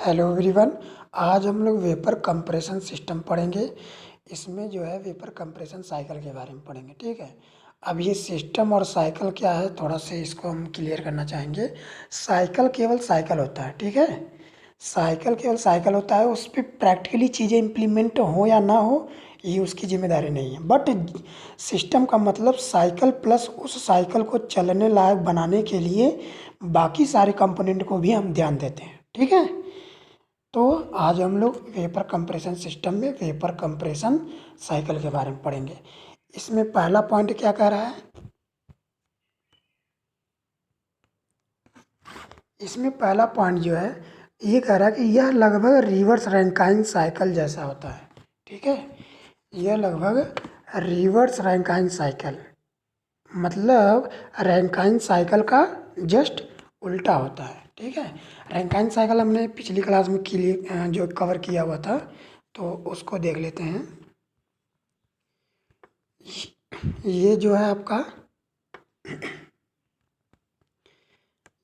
Hello everyone. आज हम लोग वेपर कंप्रेशन सिस्टम पढ़ेंगे। इसमें जो है वेपर कंप्रेशन साइकिल के बारे में पढ़ेंगे। ठीक है। अब ये सिस्टम और साइकिल क्या है, थोड़ा सा इसको हम क्लियर करना चाहेंगे। साइकिल केवल साइकिल होता है, ठीक है। साइकिल केवल साइकिल होता है, उस पर प्रैक्टिकली चीज़ें इम्प्लीमेंट हो या ना हो ये उसकी जिम्मेदारी नहीं है। बट सिस्टम का मतलब साइकिल प्लस उस साइकिल को चलने लायक बनाने के लिए बाकी सारे कंपोनेंट को भी हम ध्यान देते हैं। ठीक है। तो आज हम लोग वेपर कंप्रेशन सिस्टम में वेपर कंप्रेशन साइकिल के बारे में पढ़ेंगे। इसमें पहला पॉइंट क्या कह रहा है, इसमें पहला पॉइंट जो है ये कह रहा है कि यह लगभग रिवर्स रैंकाइन साइकिल जैसा होता है। ठीक है। यह लगभग रिवर्स रैंकाइन साइकिल मतलब रैंकाइन साइकिल का जस्ट उल्टा होता है। ठीक है। रैंकाइन साइकिल हमने पिछली क्लास में जो कवर किया हुआ था, तो उसको देख लेते हैं। ये जो है आपका,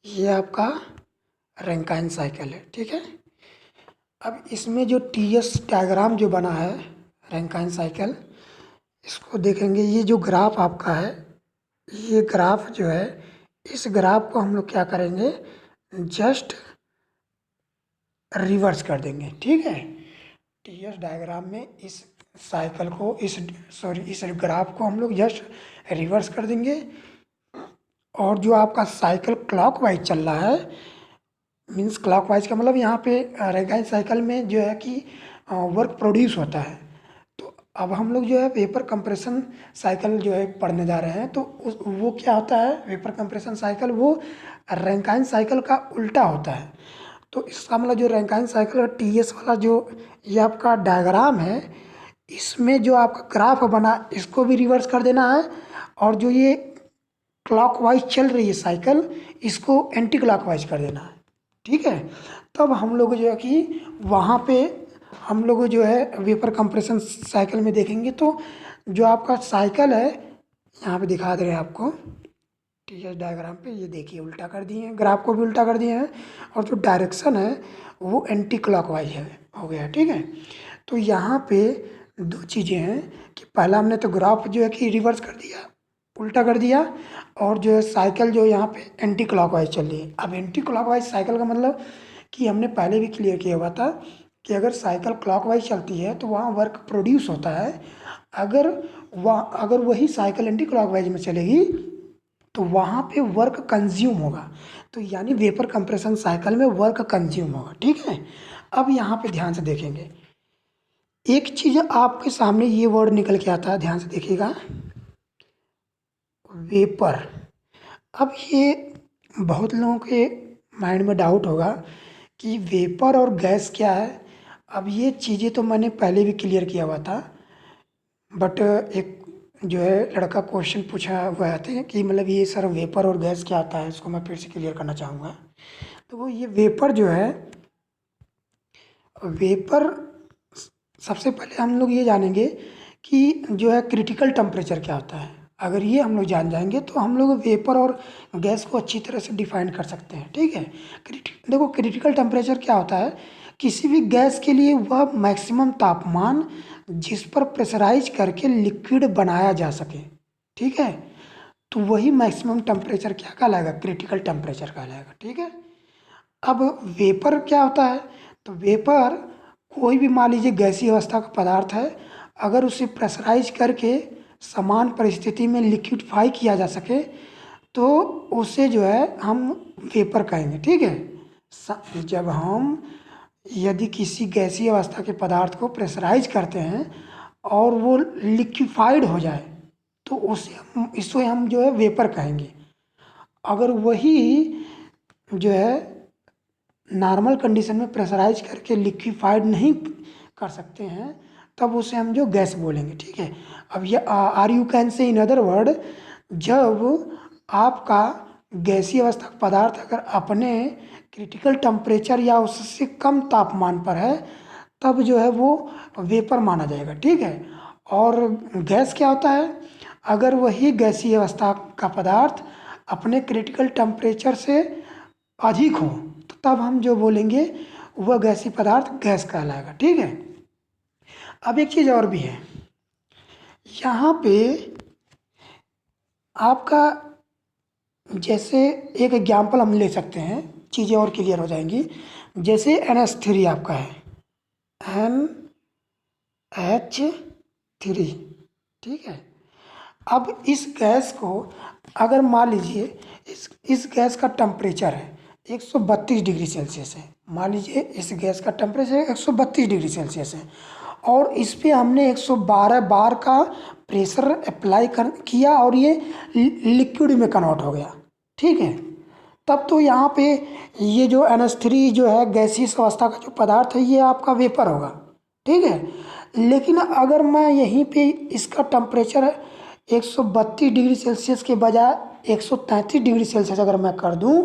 ये आपका रैंकाइन साइकिल है। ठीक है। अब इसमें जो टीएस डायग्राम जो बना है रैंकाइन साइकिल, इसको देखेंगे। ये जो ग्राफ आपका है, ये ग्राफ जो है, इस ग्राफ को हम लोग क्या करेंगे, जस्ट रिवर्स कर देंगे। ठीक है। टीएस डायग्राम में इस साइकिल को, इस ग्राफ को हम लोग जस्ट रिवर्स कर देंगे। और जो आपका साइकिल क्लॉकवाइज चल रहा है, मीन्स क्लॉकवाइज का मतलब यहाँ पे रैंकाइन साइकिल में जो है कि वर्क प्रोड्यूस होता है। तो अब हम लोग जो है वेपर कंप्रेशन साइकिल जो है पढ़ने जा रहे हैं। तो वो क्या होता है, वेपर कंप्रेशन साइकिल वो रैंकाइन साइकिल का उल्टा होता है। तो इसका मतलब जो रैंकाइन साइकिल और टीएस वाला जो ये आपका डायग्राम है, इसमें जो आपका ग्राफ बना इसको भी रिवर्स कर देना है। और जो ये क्लॉकवाइज चल रही है साइकिल, इसको एंटी क्लॉकवाइज कर देना है। ठीक है। तब हम लोग जो है कि वहाँ पे हम लोग जो है वेपर कंप्रेशन साइकिल में देखेंगे। तो जो आपका साइकिल है, यहाँ पे दिखा दे रहे हैं आपको टीएस डायग्राम पे, ये देखिए उल्टा कर दिए हैं, ग्राफ को भी उल्टा कर दिए हैं। और जो डायरेक्शन है वो एंटी क्लॉकवाइज है, हो गया। ठीक है। तो यहाँ पे दो चीज़ें हैं कि पहला हमने तो ग्राफ जो है कि रिवर्स कर दिया, उल्टा कर दिया। और जो है साइकिल जो यहाँ पे एंटी क्लॉकवाइज चल रही है। अब एंटी क्लॉकवाइज साइकिल का मतलब कि हमने पहले भी क्लियर किया हुआ था कि अगर साइकिल क्लॉकवाइज चलती है तो वहाँ वर्क प्रोड्यूस होता है। अगर वही साइकिल एंटी क्लॉकवाइज में चलेगी तो वहाँ पे वर्क कंज्यूम होगा। तो यानी वेपर कंप्रेशन साइकिल में वर्क कंज्यूम होगा। ठीक है। अब यहाँ पे ध्यान से देखेंगे, एक चीज़ आपके सामने ये वर्ड निकल के आता है, ध्यान से देखिएगा, वेपर। अब ये बहुत लोगों के माइंड में डाउट होगा कि वेपर और गैस क्या है। अब ये चीज़ें तो मैंने पहले भी क्लियर किया हुआ था, बट एक जो है लड़का क्वेश्चन पूछा हुआ थे कि मतलब ये सर वेपर और गैस क्या आता है, इसको मैं फिर से क्लियर करना चाहूँगा। तो वो ये वेपर जो है, वेपर सबसे पहले हम लोग ये जानेंगे कि जो है क्रिटिकल टेम्परेचर क्या होता है। अगर ये हम लोग जान जाएंगे तो हम लोग वेपर और गैस को अच्छी तरह से डिफाइन कर सकते हैं। ठीक है। देखो क्रिटिकल टेम्परेचर क्या होता है, किसी भी गैस के लिए वह मैक्सिमम तापमान जिस पर प्रेशराइज करके लिक्विड बनाया जा सके। ठीक है। तो वही मैक्सिमम टेम्परेचर क्या कहलाएगा, क्रिटिकल टेम्परेचर कहलाएगा। ठीक है। अब वेपर क्या होता है, तो वेपर कोई भी मान लीजिए गैसीय अवस्था का पदार्थ है, अगर उसे प्रेशराइज करके समान परिस्थिति में लिक्विडफाई किया जा सके तो उसे जो है हम वेपर कहेंगे। ठीक है। जब हम यदि किसी गैसीय अवस्था के पदार्थ को प्रेशराइज करते हैं और वो लिक्विफाइड हो जाए तो इसे हम जो है वेपर कहेंगे। अगर वही जो है नॉर्मल कंडीशन में प्रेशराइज करके लिक्विफाइड नहीं कर सकते हैं तब उसे हम जो गैस बोलेंगे। ठीक है। अब ये are you can say in other word, जब आपका गैसीय अवस्था का पदार्थ अगर अपने क्रिटिकल टेम्परेचर या उससे कम तापमान पर है तब जो है वो वेपर माना जाएगा। ठीक है। और गैस क्या होता है, अगर वही गैसीय अवस्था का पदार्थ अपने क्रिटिकल टेम्परेचर से अधिक हो तो तब हम जो बोलेंगे वह गैसीय पदार्थ गैस कहलाएगा। ठीक है। अब एक चीज़ और भी है, यहाँ पे आपका जैसे एक एग्जाम्पल हम ले सकते हैं, चीज़ें और क्लियर हो जाएंगी। जैसे NH3 आपका है, NH3, ठीक है। अब इस गैस को अगर मान लीजिए इस गैस का टेम्परेचर है 132 डिग्री सेल्सियस है, मान लीजिए इस गैस का टेम्परेचर 132 डिग्री सेल्सियस है, और इस पे हमने 112 बार का प्रेशर अप्लाई किया और ये लिक्विड में कन्वर्ट हो गया। ठीक है। तब तो यहाँ पे ये जो NH3 जो है गैसीय अवस्था का जो पदार्थ है ये आपका वेपर होगा। ठीक है। लेकिन अगर मैं यहीं पे इसका टेम्परेचर 132 डिग्री सेल्सियस के बजाय 133 डिग्री सेल्सियस अगर मैं कर दूं,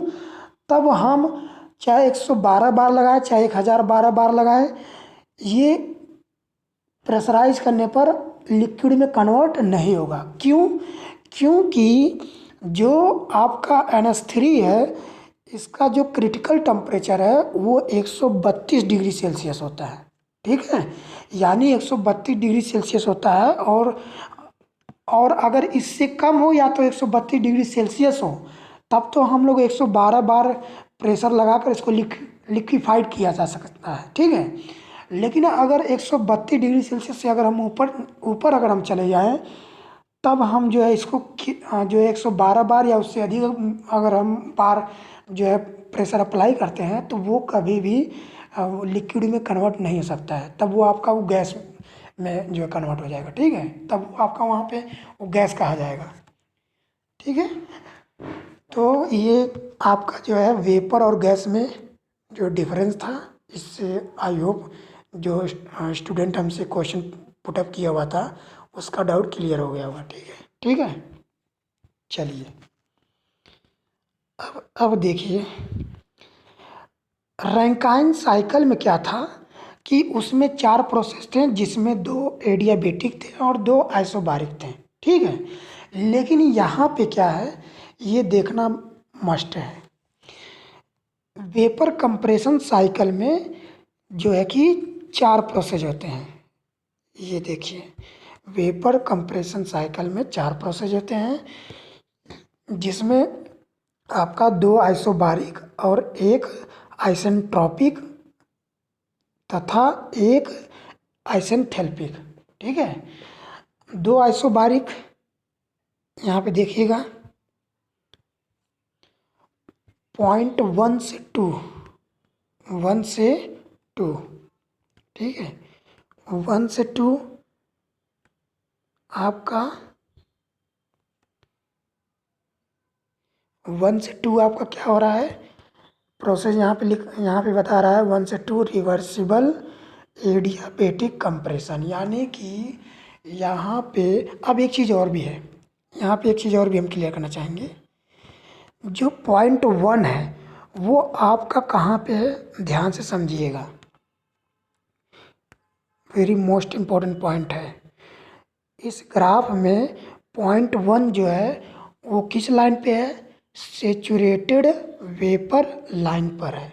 तब हम चाहे 112 बार लगाए चाहे 1012 बार लगाए, ये प्रेशराइज करने पर लिक्विड में कन्वर्ट नहीं होगा। क्यों? क्योंकि जो आपका NH3 है इसका जो क्रिटिकल टेम्परेचर है वो 132 डिग्री सेल्सियस होता है। ठीक है। यानी 132 डिग्री सेल्सियस होता है, और अगर इससे कम हो या तो 132 डिग्री सेल्सियस हो, तब तो हम लोग 112 बार प्रेशर लगाकर इसको लिक्विफाइड किया जा सकता है। ठीक है। लेकिन अगर 132 डिग्री सेल्सियस से अगर हम ऊपर अगर हम चले जाएं, तब हम जो है इसको जो है 112 बार या उससे अधिक अगर हम बार जो है प्रेशर अप्लाई करते हैं तो वो कभी भी लिक्विड में कन्वर्ट नहीं हो सकता है। तब वो आपका वो गैस में जो है कन्वर्ट हो जाएगा। ठीक है। तब आपका वहाँ पे वो गैस कहा जाएगा। ठीक है। तो ये आपका जो है वेपर और गैस में जो डिफरेंस था, इससे आई होप जो स्टूडेंट हमसे क्वेश्चन पुटअप किया हुआ था उसका डाउट क्लियर हो गया होगा। ठीक है। ठीक है। चलिए अब देखिए, रैंकाइन साइकिल में क्या था कि उसमें 4 प्रोसेस थे जिसमें 2 एडियाबेटिक थे और 2 आइसोबारिक थे। ठीक है। लेकिन यहाँ पे क्या है ये देखना मस्ट है। वेपर कंप्रेशन साइकिल में जो है कि 4 प्रोसेस होते हैं। ये देखिए, वेपर कंप्रेशन साइकिल में 4 प्रोसेस होते हैं जिसमें आपका 2 आइसोबारिक और 1 आइसेंट्रोपिक तथा 1 आइसेंथेल्पिक। ठीक है। 2 आइसोबारिक यहाँ पे देखिएगा 0.1 से 2, 1 से 2। ठीक है। 1 से 2 आपका 1 से 2 आपका क्या हो रहा है प्रोसेस, यहाँ पे बता रहा है 1 से 2 रिवर्सिबल एडियाबेटिक कंप्रेशन। यानी कि यहाँ पे अब एक चीज़ और भी है, यहाँ पे एक चीज़ और भी हम क्लियर करना चाहेंगे। जो 0.1 है वो आपका कहाँ पे है, ध्यान से समझिएगा, वेरी मोस्ट इम्पोर्टेंट पॉइंट है। इस ग्राफ में 0.1 जो है वो किस लाइन पे है, सेचुरेटेड वेपर लाइन पर है।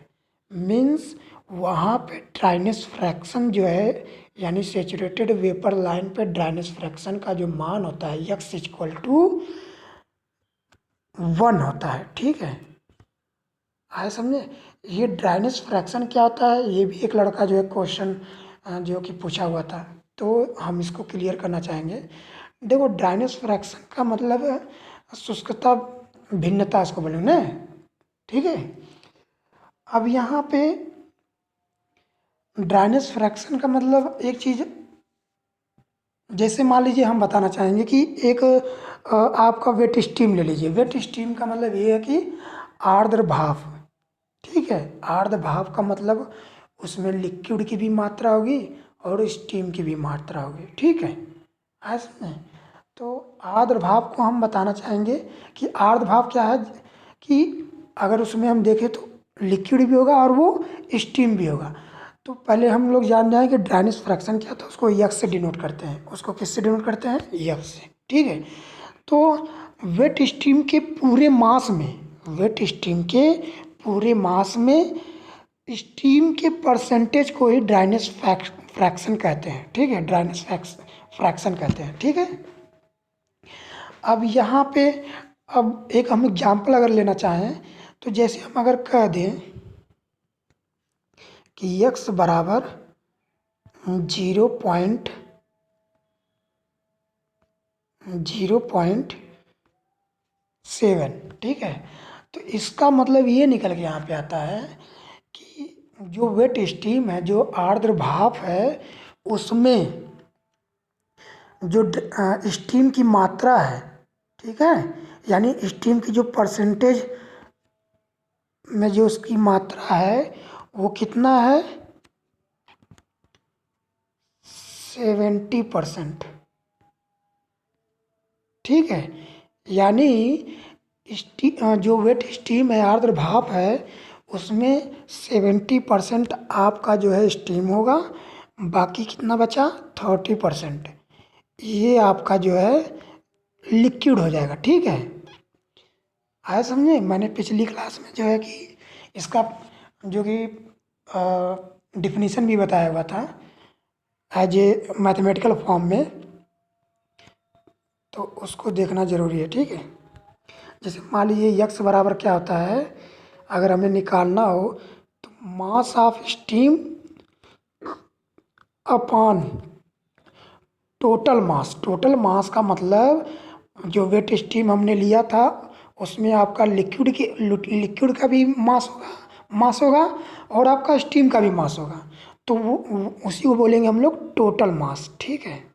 मीन्स वहाँ पे ड्राइनेस फ्रैक्शन जो है, यानी सेचुरेटेड वेपर लाइन पे ड्राइनेस फ्रैक्शन का जो मान होता है x = 1 होता है। ठीक है। आए समझे। ये ड्राइनेस फ्रैक्शन क्या होता है, ये भी एक लड़का जो है क्वेश्चन जो कि पूछा हुआ था, तो हम इसको क्लियर करना चाहेंगे। देखो, ड्राइनेस फ्रैक्शन का मतलब शुष्कता भिन्नता इसको बोलेंगे ना। ठीक है। अब यहाँ पे ड्राइनेस फ्रैक्शन का मतलब एक चीज़, जैसे मान लीजिए हम बताना चाहेंगे कि एक आपका वेट स्टीम ले लीजिए। वेट स्टीम का मतलब ये है कि आर्द्र भाप। ठीक है। आर्द्र भाप का मतलब उसमें लिक्विड की भी मात्रा होगी और स्टीम की भी मात्रा होगी। ठीक है। ऐसे में तो आर्द्र भाप को हम बताना चाहेंगे कि आर्द्र भाप क्या है कि अगर उसमें हम देखें तो लिक्विड भी होगा और वो स्टीम भी होगा। तो पहले हम लोग जान जाएं कि ड्राइनेस फ्रैक्शन क्या था, उसको यक्स से डिनोट करते हैं। उसको किससे डिनोट करते हैं, यक्स से। ठीक है। तो वेट स्टीम के पूरे मास में, वेट स्टीम के पूरे मास में स्टीम के परसेंटेज को ही ड्राइनेस फ्रैक्शन कहते हैं, ठीक है, ड्राइनेस फ्रैक्शन कहते हैं, ठीक है। अब यहाँ पे अब एक हम एग्जाम्पल अगर लेना चाहें तो जैसे हम अगर कह दें कि x बराबर 0.7, ठीक है, तो इसका मतलब ये निकल के यहाँ पे आता है कि जो वेट स्टीम है, जो आर्द्र भाप है, उसमें जो स्टीम की मात्रा है, ठीक है, यानी स्टीम की जो परसेंटेज में जो उसकी मात्रा है वो कितना है, 70%, ठीक है। यानी जो वेट स्टीम है, आर्द्र भाप है, उसमें 70% आपका जो है स्टीम होगा, बाकी कितना बचा 30%, ये आपका जो है लिक्विड हो जाएगा, ठीक है। आया समझे? मैंने पिछली क्लास में जो है कि इसका जो कि डिफिनीशन भी बताया हुआ था एज ए मैथमेटिकल फॉर्म में, तो उसको देखना ज़रूरी है, ठीक है। जैसे मान लीजिए यक्स बराबर क्या होता है, अगर हमें निकालना हो तो mass of steam upon total mass का मतलब जो वेट स्टीम हमने लिया था उसमें आपका लिक्विड का भी मास होगा और आपका स्टीम का भी मास होगा, तो वो उसी को बोलेंगे हम लोग टोटल मास, ठीक है।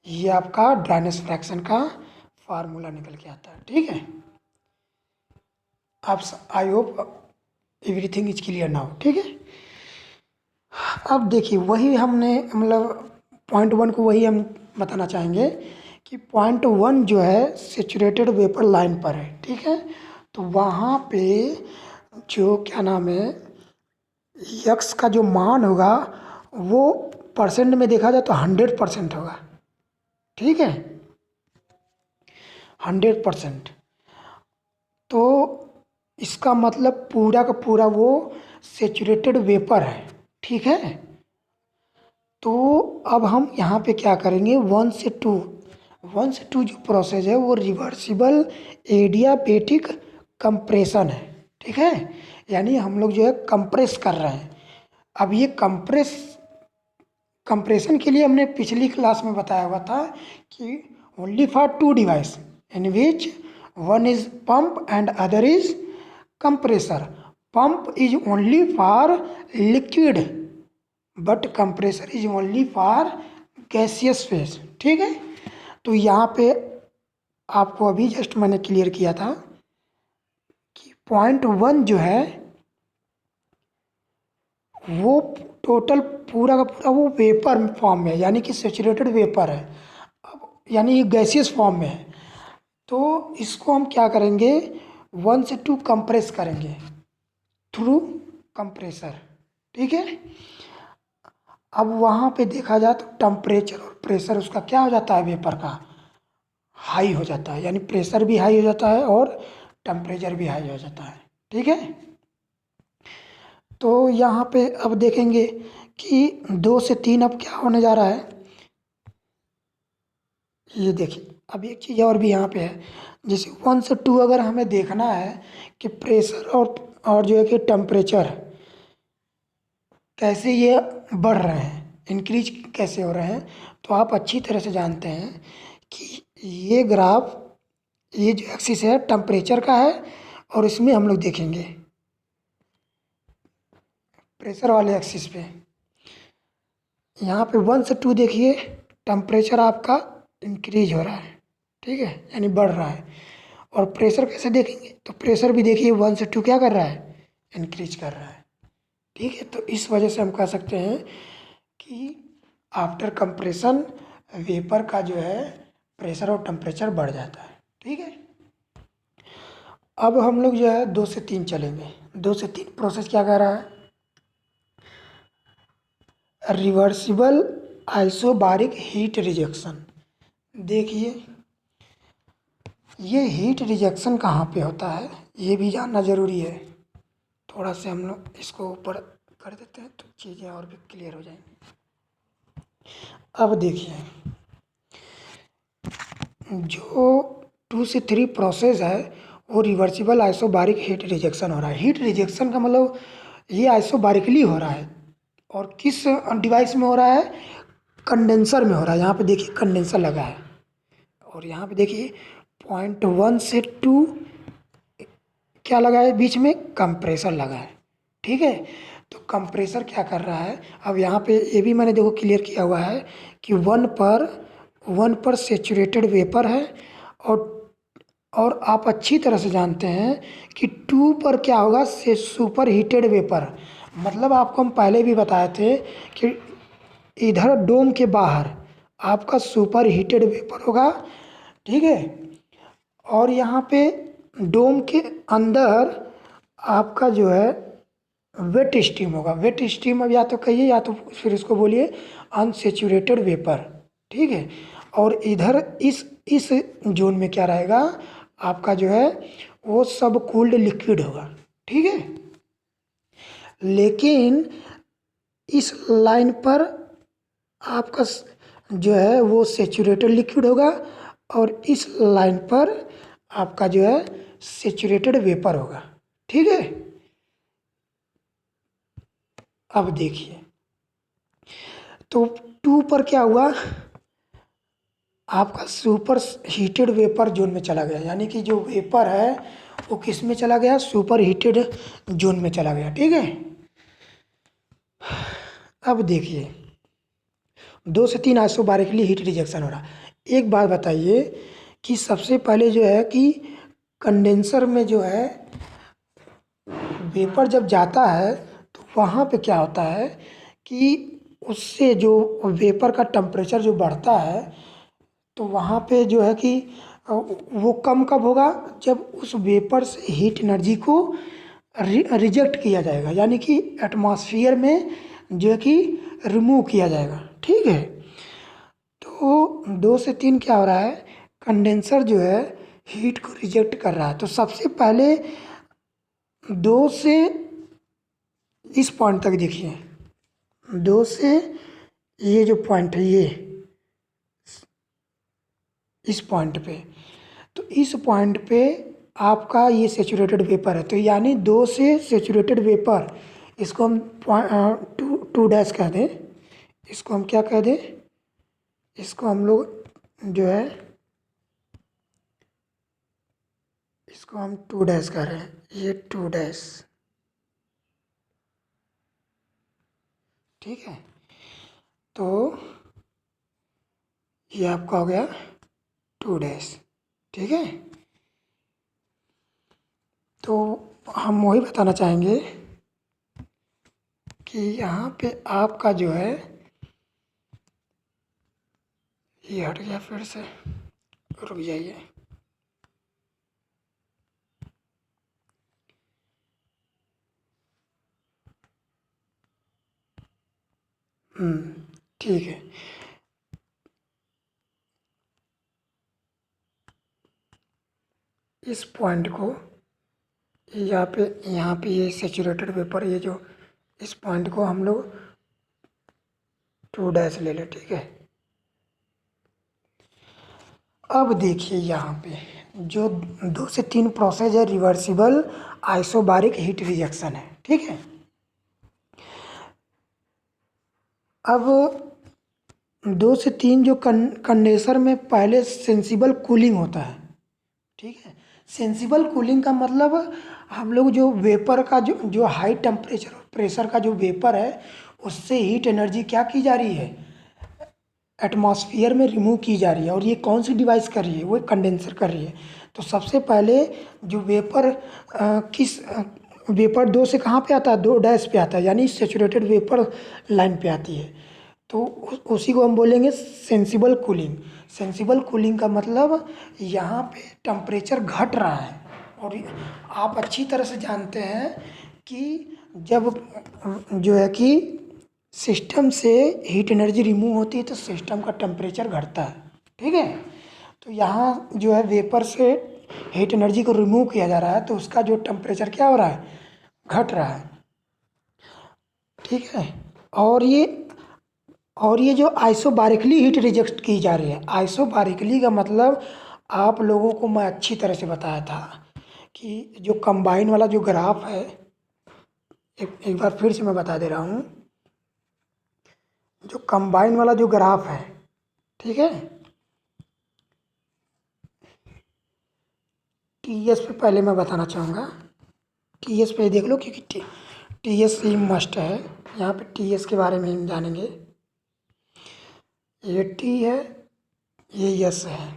ये आपका ड्राइनेस फ्रैक्शन का फार्मूला निकल के आता है, ठीक है। आप I hope everything is clear now, ठीक है। अब देखिए वही हमने मतलब पॉइंट वन को वही हम बताना चाहेंगे कि पॉइंट वन जो है सेचुरेटेड वेपर लाइन पर है, ठीक है। तो वहाँ पे जो क्या नाम है यक्स का जो मान होगा वो परसेंट में देखा जाए तो 100% होगा, ठीक है, 100%। तो इसका मतलब पूरा का पूरा वो सेचुरेटेड वेपर है, ठीक है। तो अब हम यहाँ पे क्या करेंगे, 1 से 2 जो प्रोसेस है वो रिवर्सिबल एडियाबेटिक कंप्रेशन है, ठीक है। यानी हम लोग जो है कंप्रेस कर रहे हैं। अब ये कंप्रेशन के लिए हमने पिछली क्लास में बताया हुआ था कि only for 2 device in which one is pump and other is compressor. Pump is only for liquid but compressor is only for gaseous phase, ठीक है। तो यहाँ पे आपको अभी जस्ट मैंने क्लियर किया था कि पॉइंट वन जो है वो टोटल पूरा का पूरा वो वेपर फॉर्म में है, यानी कि सेचुरेटेड वेपर है, अब यानी ये गैसियस फॉर्म में है। तो इसको हम क्या करेंगे, 1 से 2 कंप्रेस करेंगे थ्रू कंप्रेसर, ठीक है। अब वहाँ पे देखा जाए तो टेम्परेचर और प्रेशर उसका क्या हो जाता है, वेपर का हाई हो जाता है, यानी प्रेशर भी हाई हो जाता है और टेम्परेचर भी हाई हो जाता है, ठीक है। तो यहाँ पे अब देखेंगे कि 2 से 3 अब क्या होने जा रहा है, ये देखिए अब एक चीज़ और भी यहाँ पे है। जैसे 1 से 2 अगर हमें देखना है कि प्रेशर और जो है कि टेम्परेचर कैसे ये बढ़ रहे हैं, इंक्रीज कैसे हो रहे हैं, तो आप अच्छी तरह से जानते हैं कि ये ग्राफ, ये जो एक्सिस है टेम्परेचर का है और इसमें हम लोग देखेंगे प्रेशर वाले एक्सिस पे, यहाँ पे 1 से 2 देखिए टेम्परेचर आपका इंक्रीज हो रहा है, ठीक है, यानी बढ़ रहा है। और प्रेशर कैसे देखेंगे, तो प्रेशर भी देखिए 1 से 2 क्या कर रहा है, इंक्रीज कर रहा है, ठीक है। तो इस वजह से हम कह सकते हैं कि आफ्टर कंप्रेशन वेपर का जो है प्रेशर और टेम्परेचर बढ़ जाता है, ठीक है। अब हम लोग जो है 2 से 3 चलेंगे। 2 से 3 प्रोसेस क्या कह रहा है, रिवर्सिबल आइसोबारिक हीट रिजेक्शन। देखिए ये हीट रिजेक्शन कहाँ पे होता है, ये भी जानना ज़रूरी है। थोड़ा से हम लोग इसको ऊपर कर देते हैं तो चीज़ें और भी क्लियर हो जाएंगी। अब देखिए, जो 2 से 3 प्रोसेस है वो रिवर्सिबल आइसोबारिक हीट रिजेक्शन हो रहा है। हीट रिजेक्शन का मतलब ये आइसोबारिकली हो रहा है। और किस डिवाइस में हो रहा है? कंडेंसर में हो रहा है। यहाँ पे देखिए कंडेंसर लगा है, और यहाँ पे देखिए 0.1 से 2 क्या लगा है, बीच में कंप्रेसर लगा है। ठीक है, तो कंप्रेसर क्या कर रहा है, अब यहाँ पे ये भी मैंने देखो क्लियर किया हुआ है कि 1 पर सेचुरेटेड वेपर है, और आप अच्छी तरह से जानते हैं कि 2 पर क्या होगा, से सुपर हीटेड वेपर। मतलब आपको हम पहले भी बताए थे कि इधर डोम के बाहर आपका सुपर हीटेड वेपर होगा, ठीक है, और यहाँ पे डोम के अंदर आपका जो है वेट स्टीम होगा। वेट स्टीम अब या तो कहिए या तो फिर इसको बोलिए अनसेचुरेटेड वेपर। ठीक है, और इधर इस जोन में क्या रहेगा, आपका जो है वो सब कूल्ड लिक्विड होगा। ठीक है, लेकिन इस लाइन पर आपका जो है वो सेचुरेटेड लिक्विड होगा, और इस लाइन पर आपका जो है सेचुरेटेड वेपर होगा। ठीक है, अब देखिए, तो 2 पर क्या हुआ, आपका सुपर हीटेड वेपर जोन में चला गया, यानी कि जो वेपर है वो किस में चला गया, सुपर हीटेड जोन में चला गया। ठीक है, अब देखिए 2 से 3 आइसोबारिकली हीट रिजेक्शन हो रहा। एक बात बताइए कि सबसे पहले जो है कि कंडेंसर में जो है वेपर जब जाता है तो वहाँ पे क्या होता है कि उससे जो वेपर का टेम्परेचर जो बढ़ता है, तो वहाँ पे जो है कि वो कम कब होगा, जब उस वेपर से हीट एनर्जी को रिजेक्ट किया जाएगा, यानी कि एटमॉस्फेयर में जो है कि रिमूव किया जाएगा। ठीक है, तो 2 से 3 क्या हो रहा है, कंडेंसर जो है हीट को रिजेक्ट कर रहा है। तो सबसे पहले 2 से इस पॉइंट तक देखिए, 2 से ये जो पॉइंट है, ये इस पॉइंट पे, तो इस पॉइंट पे आपका ये सेचुरेटेड वेपर है। तो यानी 2 से सेचुरेटेड वेपर, इसको हम 2 डैश कह दें, इसको हम क्या कह दें, इसको हम लोग जो है इसको हम 2 डैश कह रहे हैं, ये 2 डैश। ठीक है, तो ये आपका हो गया 2 डैश। ठीक है, तो हम वही बताना चाहेंगे कि यहाँ पे आपका जो है, ये हट गया फिर से, रुक जाइए, ठीक है, इस पॉइंट को यहाँ पे ये सेचुरेटेड वेपर, ये जो इस पॉइंट को हम लोग 2 डैश ले लें। ठीक है, अब देखिए यहाँ पे जो 2 से 3 प्रोसेस है रिवर्सिबल आइसोबारिक हीट रिजेक्शन है। ठीक है, अब 2 से 3 जो कंडेंसर में पहले सेंसिबल कूलिंग होता है। ठीक है, सेंसिबल कूलिंग का मतलब हम लोग जो वेपर का जो हाई टेम्परेचर और प्रेशर का जो वेपर है, उससे हीट एनर्जी क्या की जा रही है, एटमॉस्फेयर में रिमूव की जा रही है। और ये कौन सी डिवाइस कर रही है, वो कंडेंसर कर रही है। तो सबसे पहले जो वेपर वेपर 2 से कहाँ पे आता है, 2 डैश पे आता है, यानी सेचुरेटेड वेपर लाइन पे आती है। तो उसी को हम बोलेंगे सेंसिबल कूलिंग। सेंसिबल कूलिंग का मतलब यहाँ पे टेम्परेचर घट रहा है। और आप अच्छी तरह से जानते हैं कि जब जो है कि सिस्टम से हीट एनर्जी रिमूव होती है तो सिस्टम का टेम्परेचर घटता है। ठीक है, तो यहाँ जो है वेपर से हीट एनर्जी को रिमूव किया जा रहा है, तो उसका जो टेम्परेचर क्या हो रहा है, घट रहा है, ठीक है। और ये और ये जो आइसोबारिकली हीट रिजेक्ट की जा रही है, आइसोबारिकली का मतलब आप लोगों को मैं अच्छी तरह से बताया था कि जो कंबाइन वाला जो ग्राफ है, एक बार फिर से मैं बता दे रहा हूँ। जो कंबाइन वाला जो ग्राफ है, ठीक है, टीएस पे पहले मैं बताना चाहूँगा। टीएस पे देख लो, क्योंकि टीएस ही मस्ट है। यहाँ पे टीएस के बारे में हम जानेंगे। ये टी है, ये यस है,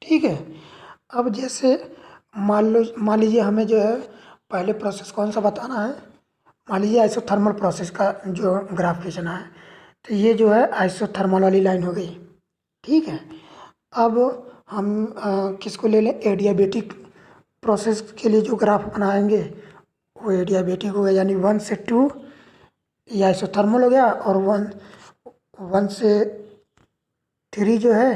ठीक है। अब जैसे मान लीजिए हमें जो है पहले प्रोसेस कौन सा बताना है। मान लीजिए आइसोथर्मल प्रोसेस का जो ग्राफ खींचना है, तो ये जो है आइसोथर्मल वाली लाइन हो गई, ठीक है। अब हम किसको ले लें, एडियाबेटिक प्रोसेस के लिए जो ग्राफ बनाएंगे वो एडियाबेटिक हो गया, यानी 1 से 2 ये आइसोथर्मल हो गया, और 1 से 3 जो है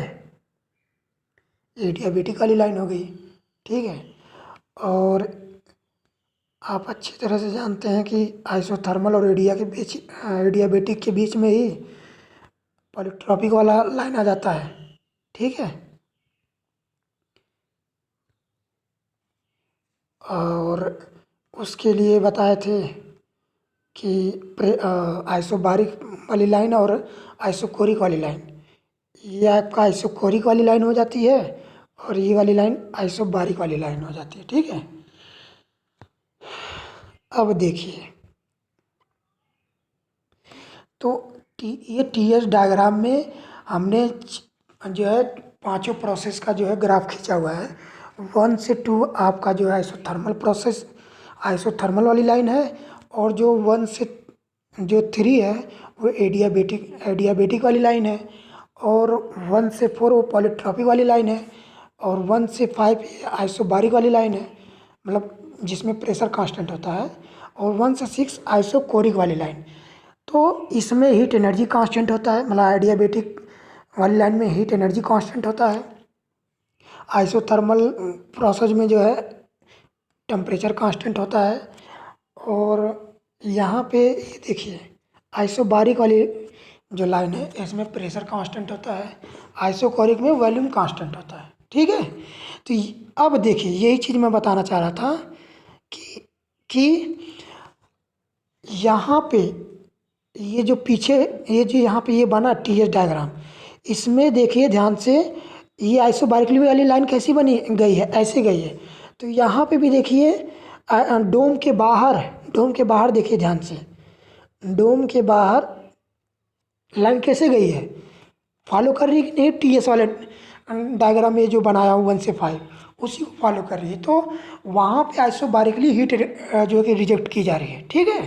एडियाबेटिक वाली लाइन हो गई, ठीक है। और आप अच्छी तरह से जानते हैं कि आइसोथर्मल और एडियाबेटिक के बीच में ही पॉलीट्रॉपिक वाला लाइन आ जाता है, ठीक है। और उसके लिए बताए थे कि आइसोबारिक वाली लाइन और आइसोकोरिक वाली लाइन, ये आपका आइसोकोरिक वाली लाइन हो जाती है, और ये वाली लाइन आइसोबारिक वाली लाइन हो जाती है, ठीक है। अब देखिए, तो ये टीएस डायग्राम में हमने जो है पांचों प्रोसेस का जो है ग्राफ खींचा हुआ है। 1 से 2 आपका जो है आइसोथर्मल प्रोसेस, आइसोथर्मल वाली लाइन है, और जो 1 से 3 है वो एडियाबेटिक वाली लाइन है, और 1 से 4 वो पॉलीट्रॉपिक वाली लाइन है, और 1 से 5 आइसोबारिक वाली लाइन है, मतलब जिसमें प्रेशर कांस्टेंट होता है, और 1 से 6 आइसोकोरिक वाली लाइन। तो इसमें हीट एनर्जी कांस्टेंट होता है, मतलब एडियाबेटिक वाली लाइन में हीट एनर्जी कांस्टेंट होता है। आइसोथर्मल प्रोसेस में जो है टेम्परेचर कांस्टेंट होता है। और यहाँ पे ये देखिए, आइसोबारिक वाली जो लाइन है इसमें प्रेशर कांस्टेंट होता है, आइसोकोरिक में वॉल्यूम कांस्टेंट होता है, ठीक है। तो अब देखिए, यही चीज़ मैं बताना चाह रहा था कि यहाँ पे ये जो पीछे, ये जो यहाँ पे ये बना टीएस डायग्राम, इसमें देखिए ध्यान से, ये आइसोबारिकली वाली लाइन कैसी बनी गई है, ऐसे गई है। तो यहाँ पे भी देखिए, डोम के बाहर देखिए ध्यान से, डोम के बाहर लाइन कैसे गई है, फॉलो कर रही है कि नहीं, टीएस वाले डायग्राम में जो बनाया हूँ 1 से 5 उसी को फॉलो कर रही है। तो वहाँ पे आइसोबारिकली हीट जो है कि रिजेक्ट की जा रही है, ठीक है।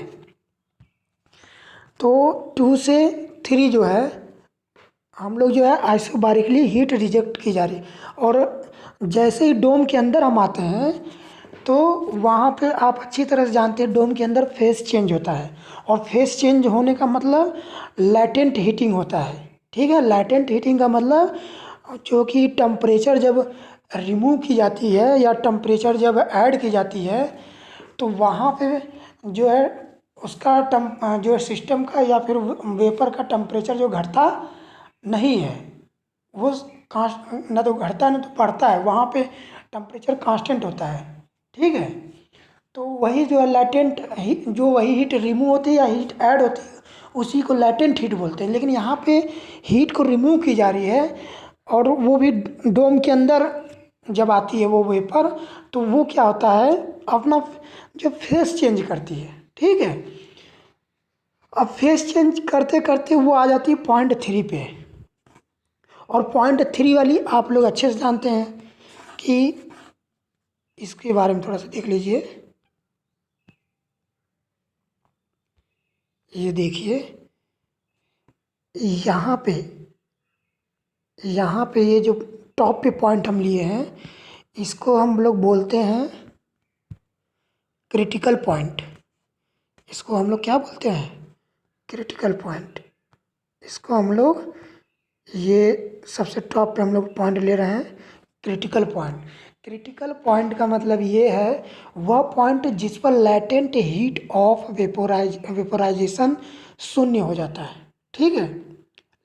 तो 2 से 3 जो है हम लोग जो है आइसोबारिकली हीट रिजेक्ट की जा रही है। और जैसे ही डोम के अंदर हम आते हैं, तो वहाँ पे आप अच्छी तरह से जानते हैं डोम के अंदर फेस चेंज होता है, और फेस चेंज होने का मतलब लैटेंट हीटिंग होता है, ठीक है। लैटेंट हीटिंग का मतलब जो कि टेम्परेचर जब रिमूव की जाती है या टेम्परेचर जब ऐड की जाती है, तो वहाँ पे जो है उसका जो है सिस्टम का या फिर वेपर का टेम्परेचर जो घटता नहीं है, वो कांस्ट ना तो घटता है ना तो बढ़ता है, वहाँ पे टेम्परेचर कांस्टेंट होता है, ठीक है। तो वही जो है लैटेंट जो वही हीट रिमूव होती है या हीट ऐड होती है, उसी को लैटेंट हीट बोलते हैं। लेकिन यहाँ पे हीट को रिमूव की जा रही है, और वो भी डोम के अंदर जब आती है वो वेपर, तो वो क्या होता है, अपना जो फेस चेंज करती है, ठीक है। अब फेस चेंज करते करते वो आ जाती है पॉइंट 3 पे, और पॉइंट 3 वाली आप लोग अच्छे से जानते हैं कि इसके बारे में थोड़ा सा देख लीजिए। ये देखिए, यहाँ पे ये जो टॉप पे पॉइंट हम लिए हैं, इसको हम लोग बोलते हैं क्रिटिकल पॉइंट। इसको हम लोग क्या बोलते हैं, क्रिटिकल पॉइंट। इसको हम लोग, ये सबसे टॉप पे हम लोग पॉइंट ले रहे हैं क्रिटिकल पॉइंट। क्रिटिकल पॉइंट का मतलब ये है वह पॉइंट जिस पर लैटेंट हीट ऑफ वेपोराइजेशन शून्य हो जाता है। ठीक है,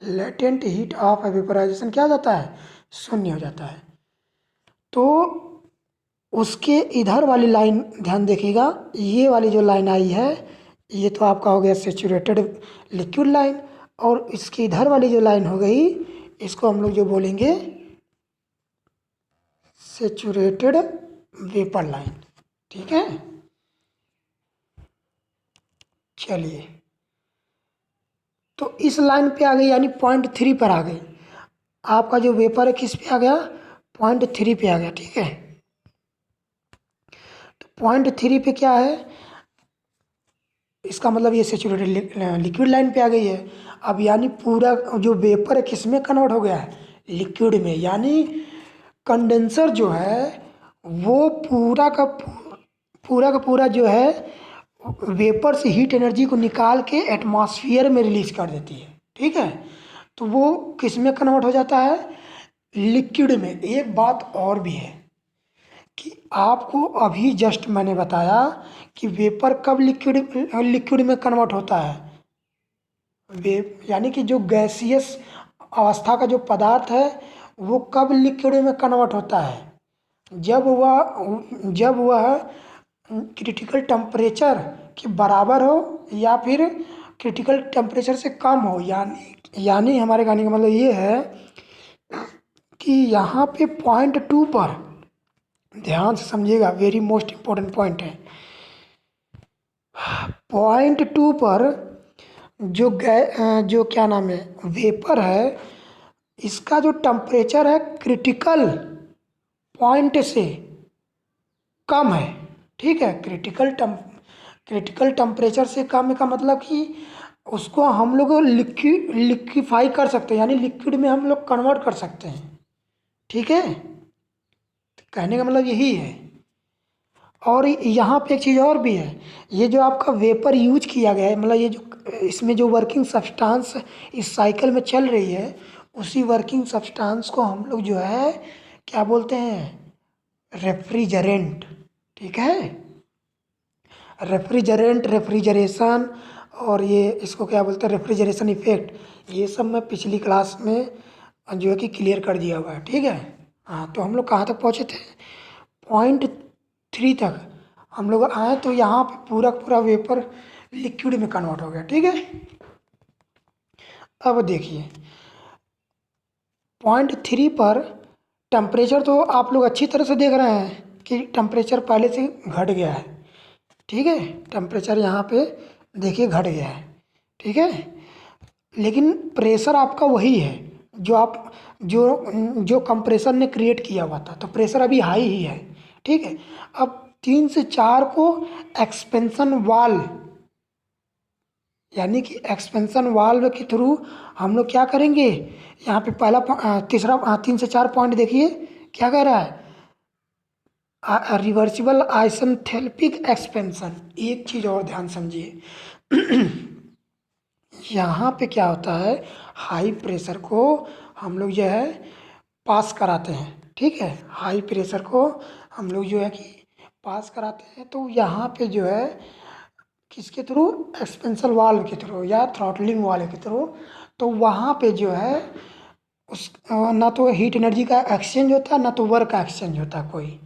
लैटेंट हीट ऑफ वेपोराइजेशन क्या हो जाता है, शून्य हो जाता है। तो उसके इधर वाली लाइन ध्यान देखिएगा, ये वाली जो लाइन आई है ये तो आपका हो गया सेचुरेटेड लिक्विड लाइन, और इसकी इधर वाली जो लाइन हो गई इसको हम लोग जो बोलेंगे सेचुरेटेड वेपर लाइन। ठीक है, चलिए तो इस लाइन पे आ गई यानी पॉइंट 3 पर आ गई। आपका जो वेपर है किस पे आ गया, पॉइंट 3 पे आ गया। ठीक है, तो पॉइंट 3 पे क्या है, इसका मतलब ये सेचुरेटेड लिक्विड लाइन पे आ गई है। अब यानी पूरा जो वेपर है किस में कन्वर्ट हो गया है, लिक्विड में। यानी कंडेंसर जो है वो पूरा का पूरा जो है वेपर से हीट एनर्जी को निकाल के एटमॉस्फेयर में रिलीज कर देती है। ठीक है, तो वो किस में कन्वर्ट हो जाता है, लिक्विड में। एक बात और भी है कि आपको अभी जस्ट मैंने बताया कि वेपर कब लिक्विड में कन्वर्ट होता है, वे यानी कि जो गैसियस अवस्था का जो पदार्थ है वो कब लिक्विड में कन्वर्ट होता है, जब वह क्रिटिकल टेम्परेचर के बराबर हो या फिर क्रिटिकल टेम्परेचर से कम हो। यानी हमारे कहने का मतलब ये है कि यहाँ पे पॉइंट 2 पर ध्यान से समझिएगा, वेरी मोस्ट इम्पोर्टेंट पॉइंट है। पॉइंट 2 पर जो क्या नाम है वेपर है, इसका जो टेम्परेचर है क्रिटिकल पॉइंट से कम है। ठीक है, क्रिटिकल टेम्परेचर से कम का मतलब कि उसको हम लोग लिक्विफाई कर सकते हैं, यानी लिक्विड में हम लोग कन्वर्ट कर सकते हैं। ठीक है, तो कहने का मतलब यही है। और यहाँ पे एक चीज़ और भी है, ये जो आपका वेपर यूज किया गया है, मतलब ये जो इसमें जो वर्किंग सब्सटेंस इस साइकिल में चल रही है, उसी वर्किंग सब्सटेंस को हम लोग जो है क्या बोलते हैं, रेफ्रिजरेंट। ठीक है, रेफ्रिजरेशन, और ये इसको क्या बोलते हैं, रेफ्रिजरेशन इफेक्ट, ये सब मैं पिछली क्लास में जो है कि क्लियर कर दिया हुआ है। ठीक है, हाँ तो हम लोग कहाँ तक पहुँचे थे, पॉइंट 3 तक हम लोग आए, तो यहाँ पे पूरा का पूरा वेपर लिक्विड में कन्वर्ट हो गया। ठीक है, अब देखिए पॉइंट 3 पर टेम्परेचर तो आप लोग अच्छी तरह से देख रहे हैं कि टेम्परेचर पहले से घट गया है। ठीक है, टेम्परेचर यहाँ पे देखिए घट गया है। ठीक है, लेकिन प्रेशर आपका वही है जो आप जो कंप्रेसर ने क्रिएट किया हुआ था, तो प्रेशर अभी हाई ही है। ठीक है, अब 3 से 4 को एक्सपेंशन वाल्व, यानी कि एक्सपेंशन वाल्व के थ्रू हम लोग क्या करेंगे, यहाँ पे तीसरा 3 से 4 पॉइंट देखिए क्या कह रहा है, रिवर्सिबल आइसेंथेल्पिक एक्सपेंशन। एक चीज़ और ध्यान समझिए, यहाँ पे क्या होता है, हाई प्रेशर को हम लोग जो है पास कराते हैं। ठीक है, हाई प्रेशर को हम लोग जो है कि पास कराते हैं, तो यहाँ पे जो है किसके थ्रू, एक्सपेंशन वाल्व के थ्रू या थ्रॉटलिंग वाल्व के थ्रू, तो वहाँ पे जो है ना तो हीट एनर्जी का एक्सचेंज होता है ना तो वर्क का एक्सचेंज होता है कोई।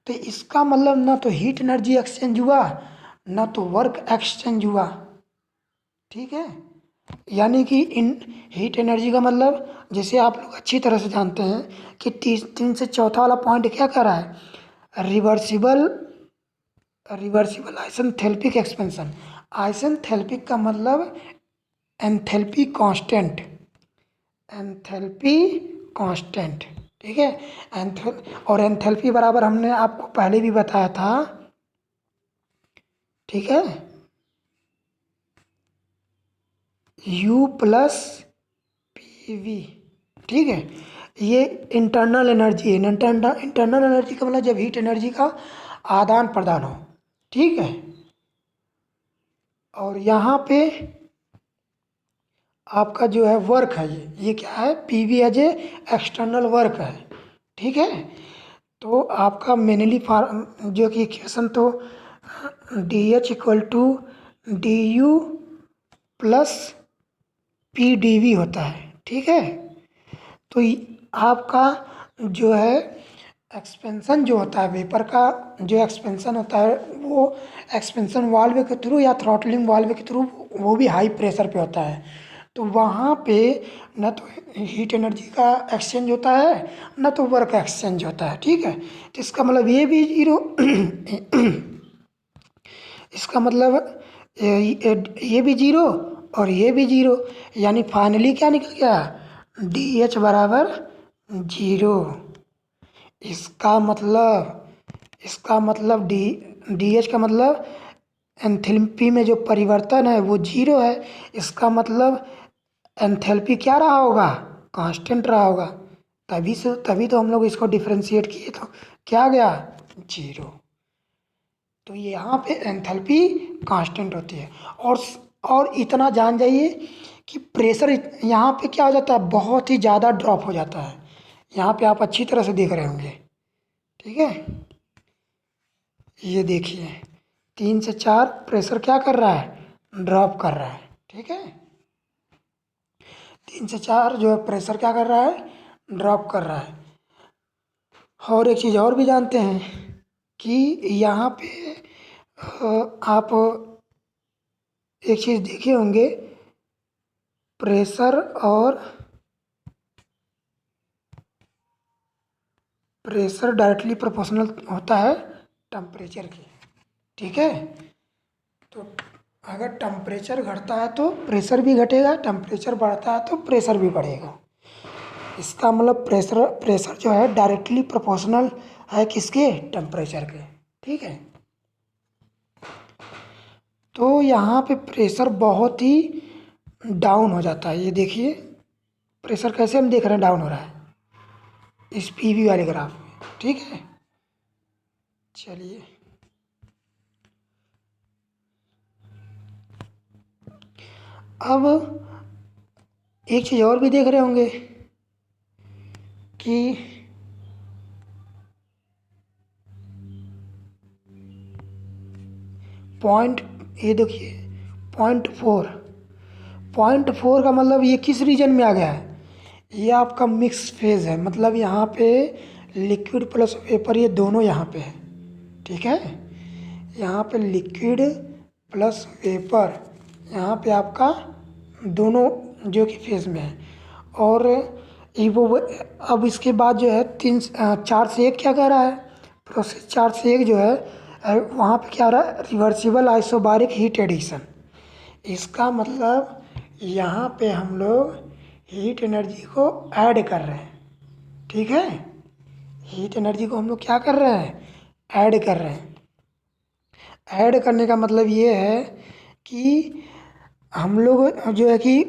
तो इसका मतलब ना तो हीट एनर्जी एक्सचेंज हुआ ना तो वर्क एक्सचेंज हुआ। ठीक है, यानी कि इन हीट एनर्जी का मतलब जैसे आप लोग अच्छी तरह से जानते हैं कि 3 से 4 वाला पॉइंट क्या कर रहा है, रिवर्सिबल आइसेंथेल्पिक एक्सपेंशन। आइसेंथेल्पिक का मतलब एंथैल्पी कांस्टेंट, एंथैल्पी कांस्टेंट। ठीक है, और एंथैल्पी बराबर हमने आपको पहले भी बताया था। ठीक है, U प्लस PV। ठीक है, ये इंटरनल एनर्जी है। इंटरनल एनर्जी का मतलब जब हीट एनर्जी का आदान प्रदान हो। ठीक है, और यहाँ पे आपका जो है वर्क है, ये क्या है, PV as a external work है। ठीक है, तो आपका मेनली जो कि इक्वेशन तो D H equal to D U plus P D V होता है, ठीक है। तो आपका जो है एक्सपेंशन जो होता है वेपर का, जो एक्सपेंशन होता है वो एक्सपेंशन वाल्व के थ्रू या थ्रॉटलिंग वाल्व के थ्रू वो भी हाई प्रेशर पे होता है। तो वहाँ पे न तो हीट एनर्जी का एक्सचेंज होता है न तो वर्क एक्सचेंज होता है, ठीक है। तो इसका मतलब ये भी जीरो इसका मतलब ये भी जीरो और ये भी जीरो, यानी फाइनली क्या निकल गया, डी एच बराबर जीरो। इसका मतलब डी एच का मतलब एंथैल्पी में जो परिवर्तन है वो जीरो है। इसका मतलब एंथैल्पी क्या रहा होगा, कांस्टेंट रहा होगा। तभी तो हम लोग इसको डिफरेंशिएट किए तो क्या आ गया, जीरो। तो यहाँ पे एंथैल्पी कांस्टेंट होती है। और इतना जान जाइए कि प्रेशर यहाँ पे क्या हो जाता है, बहुत ही ज़्यादा ड्रॉप हो जाता है। यहाँ पे आप अच्छी तरह से देख रहे होंगे, ठीक है। ये देखिए 3 से 4 प्रेशर क्या कर रहा है, ड्रॉप कर रहा है, ठीक है। 3 से 4 जो है प्रेशर क्या कर रहा है, ड्रॉप कर रहा है। और एक चीज़ और भी जानते हैं कि यहाँ पे आप एक चीज़ देखे होंगे, प्रेशर डायरेक्टली प्रोपोर्शनल होता है टेम्परेचर के, ठीक है। तो अगर टेम्परेचर घटता है तो प्रेशर भी घटेगा, टेम्परेचर बढ़ता है तो प्रेशर भी बढ़ेगा। इसका मतलब प्रेशर जो है डायरेक्टली प्रोपोर्शनल है किसके, टेम्परेचर के, ठीक है। तो यहाँ पे प्रेशर बहुत ही डाउन हो जाता है। ये देखिए प्रेशर कैसे हम देख रहे हैं डाउन हो रहा है इस पीवी वाले ग्राफ में, ठीक है। चलिए अब एक चीज़ और भी देख रहे होंगे कि पॉइंट, ये देखिए पॉइंट फोर का मतलब ये किस रीजन में आ गया है, ये आपका मिक्स फेज है। मतलब यहाँ पे लिक्विड प्लस वेपर ये दोनों यहाँ पे है, ठीक है। यहाँ पे लिक्विड प्लस वेपर यहाँ पे आपका दोनों जो कि फेज में है। और वो अब इसके बाद जो है 4 से 1 क्या कह रहा है, प्रोसेस 4 से 1 जो है वहाँ पे क्या हो रहा है, रिवर्सिबल आइसोबारिक हीट एडिशन। इसका मतलब यहाँ पे हम लोग हीट एनर्जी को ऐड कर रहे हैं, ठीक है। हीट एनर्जी को हम लोग क्या कर रहे हैं, ऐड कर रहे हैं। ऐड करने का मतलब ये है कि हम लोग जो है कि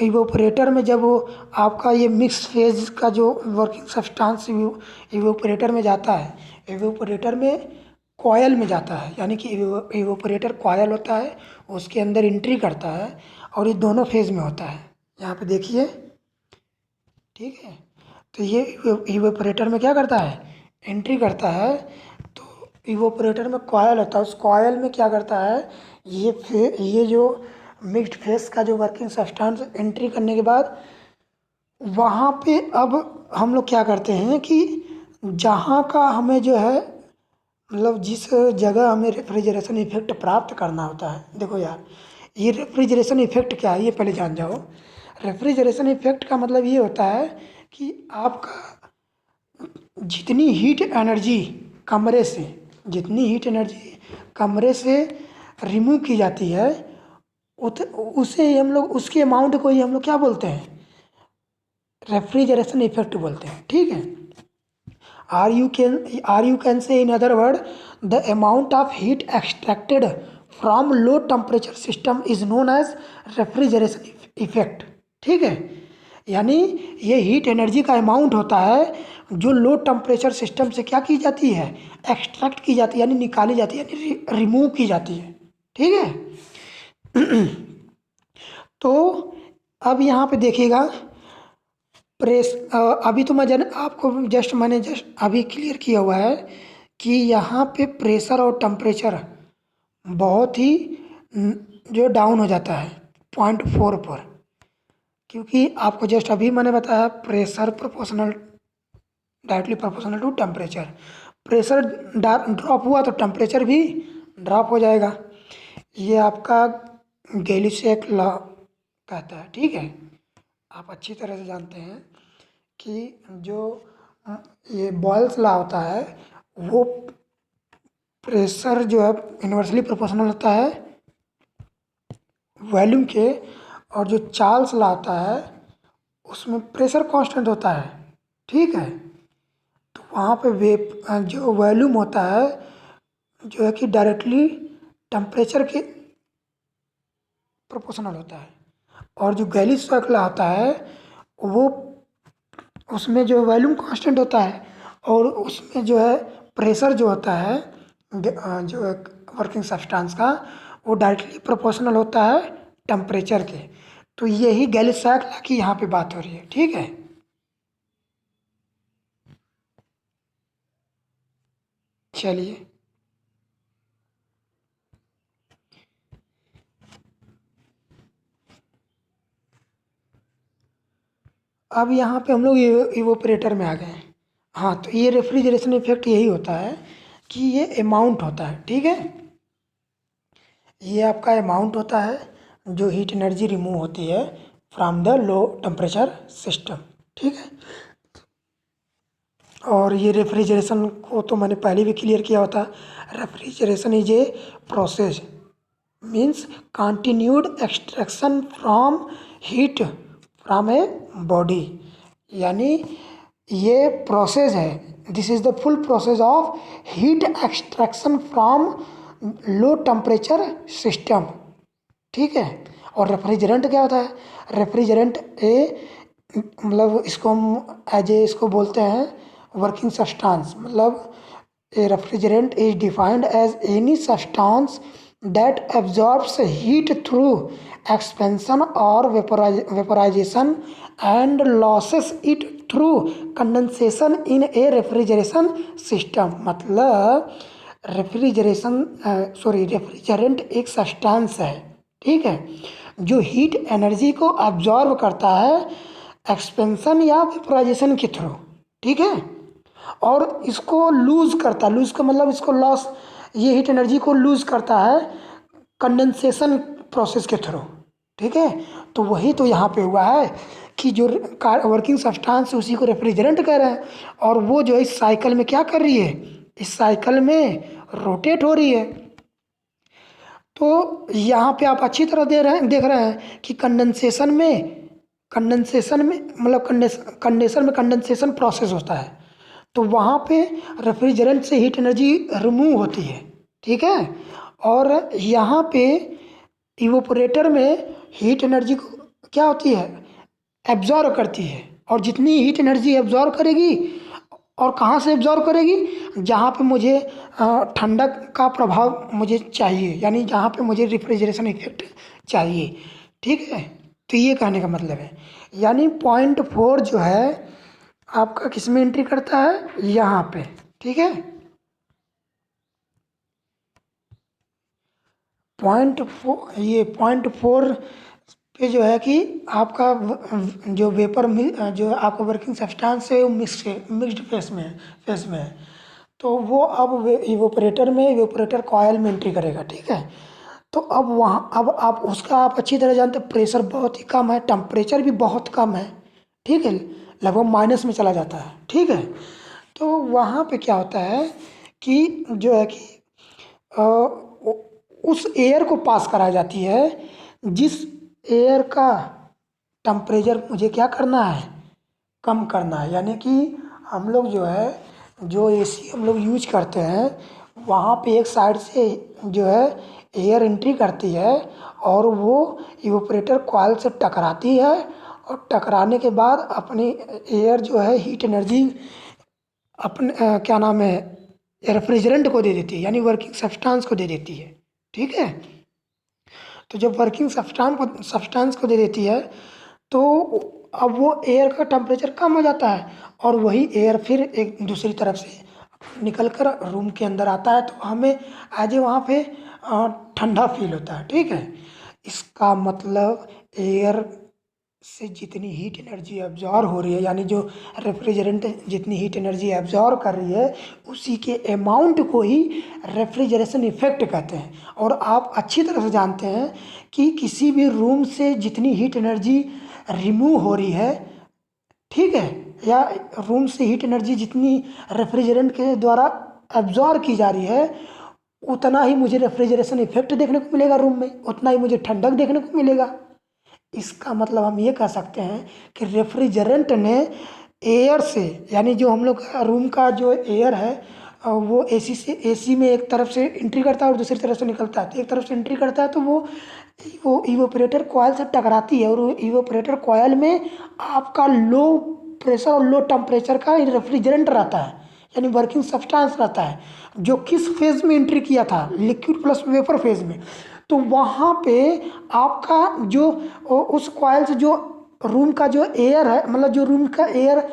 इवोपरेटर में जब वो आपका ये मिक्स फेज का जो वर्किंग सब्सटेंस इवोपरेटर में जाता है, इवोपरेटर में कॉयल में जाता है, यानी कि इवोपरेटर कॉयल होता है, उसके अंदर एंट्री करता है और ये दोनों फेज में होता है। यहाँ पे देखिए, ठीक है। तो ये इवोपरेटर में क्या करता है, एंट्री करता है। तो इवोपरेटर में कॉयल होता है, उस कॉयल में क्या करता है, ये जो मिक्स्ड फेस का जो वर्किंग सब्सटेंस एंट्री करने के बाद वहाँ पे अब हम लोग क्या करते हैं कि जहाँ का हमें जो है मतलब जिस जगह हमें रेफ्रिजरेशन इफेक्ट प्राप्त करना होता है, देखो यार ये रेफ्रिजरेशन इफेक्ट क्या है ये पहले जान जाओ। रेफ्रिजरेशन इफेक्ट का मतलब ये होता है कि आपका जितनी हीट एनर्जी कमरे से जितनी हीट एनर्जी कमरे से रिमूव की जाती है उसे ही हम लोग उसके अमाउंट को ही हम लोग क्या बोलते हैं, रेफ्रिजरेशन इफेक्ट बोलते हैं, ठीक है। Are you can say in other word the amount of heat extracted from low temperature system is known as refrigeration effect, ठीक है। यानी ये हीट एनर्जी का अमाउंट होता है जो लो टेम्परेचर सिस्टम से क्या की जाती है, एक्सट्रैक्ट की जाती है, यानी निकाली जाती है, यानी रिमूव की जाती है, ठीक है। तो अब यहाँ पे देखिएगा अभी तो मैं आपको मैंने जस्ट अभी क्लियर किया हुआ है कि यहाँ पे प्रेशर और टेम्परेचर बहुत ही न, जो डाउन हो जाता है 0.4 पर, क्योंकि आपको जस्ट अभी मैंने बताया pressure proportional directly proportional to temperature. Pressure drop हुआ तो टेम्परेचर भी ड्रॉप हो जाएगा। ये आपका गैलीसेक लॉ कहता है, ठीक है। आप अच्छी तरह से जानते हैं कि जो ये बॉयल्स लॉ होता है वो प्रेशर जो है इन्वर्सली प्रोपोर्शनल होता है वॉल्यूम के, और जो चार्ल्स लॉ होता है उसमें प्रेशर कांस्टेंट होता है, ठीक है। तो वहाँ पे जो वॉल्यूम होता है जो है कि डायरेक्टली टेम्परेचर के प्रोपोर्शनल होता है, और जो गैलीलियो लॉ होता है वो उसमें जो वॉल्यूम कांस्टेंट होता है और उसमें जो है प्रेशर जो होता है जो वर्किंग सब्सटेंस का वो डायरेक्टली प्रोपोर्शनल होता है टेम्परेचर के। तो यही गैलीलियो लॉ की यहाँ पे बात हो रही है, ठीक है। चलिए अब यहाँ पे हम लोग इवोपरेटर में आ गए हैं। हाँ, तो ये रेफ्रिजरेशन इफेक्ट यही होता है कि ये अमाउंट होता है, ठीक है। ये आपका अमाउंट होता है जो हीट एनर्जी रिमूव होती है from the low temperature system, ठीक है। और ये रेफ्रिजरेशन को तो मैंने पहले भी क्लियर किया होता। Refrigeration is a process means continued extraction from heat from a body, यानी ये प्रोसेस है, this is the full process of heat extraction from low temperature system, ठीक है। और रेफ्रिजरेंट क्या होता है? रेफ्रिजरेंट ए मतलब इसको हम एज ए इसको बोलते हैं वर्किंग सब्सटेंस, मतलब a refrigerant is defined as any substance that absorbs heat through expansion or vaporization and loses it through condensation in a refrigeration system। मतलब रेफ्रिजरेंट एक सब्सटेंस है, ठीक है, जो हीट एनर्जी को अब्जॉर्ब करता है एक्सपेंशन या वेपोराइजेशन के थ्रू, ठीक है, और इसको लूज करता है, लूज का मतलब इसको लॉस, ये हीट एनर्जी को लूज करता है कंडेंसेशन प्रोसेस के थ्रू, ठीक है। तो वही तो यहाँ पे हुआ है कि जो वर्किंग सब्सटेंस उसी को रेफ्रिजरेंट कह रहे हैं, और वो जो इस साइकिल में क्या कर रही है, इस साइकिल में रोटेट हो रही है। तो यहाँ पे आप अच्छी तरह देख रहे हैं कि कंडेंसेशन में मतलब कंडेंसर में कंडेंसेशन प्रोसेस होता है, तो वहाँ पे रेफ्रिजरेंट से हीट एनर्जी रिमूव होती है, ठीक है। और यहाँ पे इवोपरेटर में हीट एनर्जी को क्या होती है, एब्जॉर्व करती है, और जितनी हीट एनर्जी एब्जॉर्व करेगी, और कहाँ से एब्जॉर्व करेगी, जहाँ पे मुझे ठंडक का प्रभाव मुझे चाहिए, यानी जहाँ पे मुझे रेफ्रिजरेशन इफेक्ट चाहिए, ठीक है। तो ये कहने का मतलब है, यानी 0.4 जो है आपका किस में एंट्री करता है, यहाँ पे, ठीक है। 0.4 ये 0.4 पे जो है कि आपका जो वेपर जो आपका वर्किंग सब्सटेंस है वो मिक्स्ड फेस में है। तो वो अब इवोपरेटर में इवोपरेटर कॉयल में एंट्री करेगा, ठीक है। तो अब वहाँ अब आप उसका आप अच्छी तरह जानते हैं प्रेशर बहुत ही कम है, टेम्परेचर भी बहुत कम है, ठीक है, लगभग माइनस में चला जाता है, ठीक है। तो वहाँ पे क्या होता है कि जो है कि उस एयर को पास कराई जाती है जिस एयर का टेम्परेचर मुझे क्या करना है, कम करना है। यानी कि हम लोग जो है जो एसी हम लोग यूज करते हैं वहाँ पे एक साइड से जो है एयर एंट्री करती है, और वो इवोपरेटर कॉइल से टकराती है, और टकराने के बाद अपनी एयर जो है हीट एनर्जी अपने क्या नाम है रेफ्रिजरेंट को दे देती है, यानी वर्किंग सब्सटेंस को दे देती है, ठीक है। तो जब वर्किंग सब्सटेंस को दे देती है तो अब वो एयर का टेम्परेचर कम हो जाता है और वही एयर फिर एक दूसरी तरफ से निकल कर रूम के अंदर आता है, तो हमें एज ए वहाँ पे ठंडा फील होता है। ठीक है, इसका मतलब एयर से जितनी हीट एनर्जी एब्जॉर्ब हो रही है, यानी जो रेफ्रिजरेंट जितनी हीट एनर्जी एब्जॉर्ब कर रही है, उसी के अमाउंट को ही रेफ्रिजरेशन इफेक्ट कहते हैं। और आप अच्छी तरह से जानते हैं कि किसी भी रूम से जितनी हीट एनर्जी रिमूव हो रही है, ठीक है, या रूम से हीट एनर्जी जितनी रेफ्रिजरेंट के द्वारा एब्जॉर्ब की जा रही है, उतना ही मुझे रेफ्रिजरेशन इफेक्ट देखने को मिलेगा रूम में, उतना ही मुझे ठंडक देखने को मिलेगा। इसका मतलब हम ये कह सकते हैं कि रेफ्रिजरेंट ने एयर से, यानी जो हम लोग रूम का जो एयर है वो एसी से, एसी में एक तरफ से एंट्री करता है और दूसरी तरफ से निकलता है। तो एक तरफ से एंट्री करता है तो वो इवोपरेटर कॉयल से टकराती है, और वो इवोपरेटर कॉयल में आपका लो प्रेशर और लो टेम्परेचर का रेफ्रिजरेंट रहता है, यानी वर्किंग सब्सटेंस रहता है, जो किस फेज में एंट्री किया था, लिक्विड प्लस वेपर फेज में। तो वहाँ पे आपका जो उस कॉयल से जो रूम का जो एयर है, मतलब जो रूम का एयर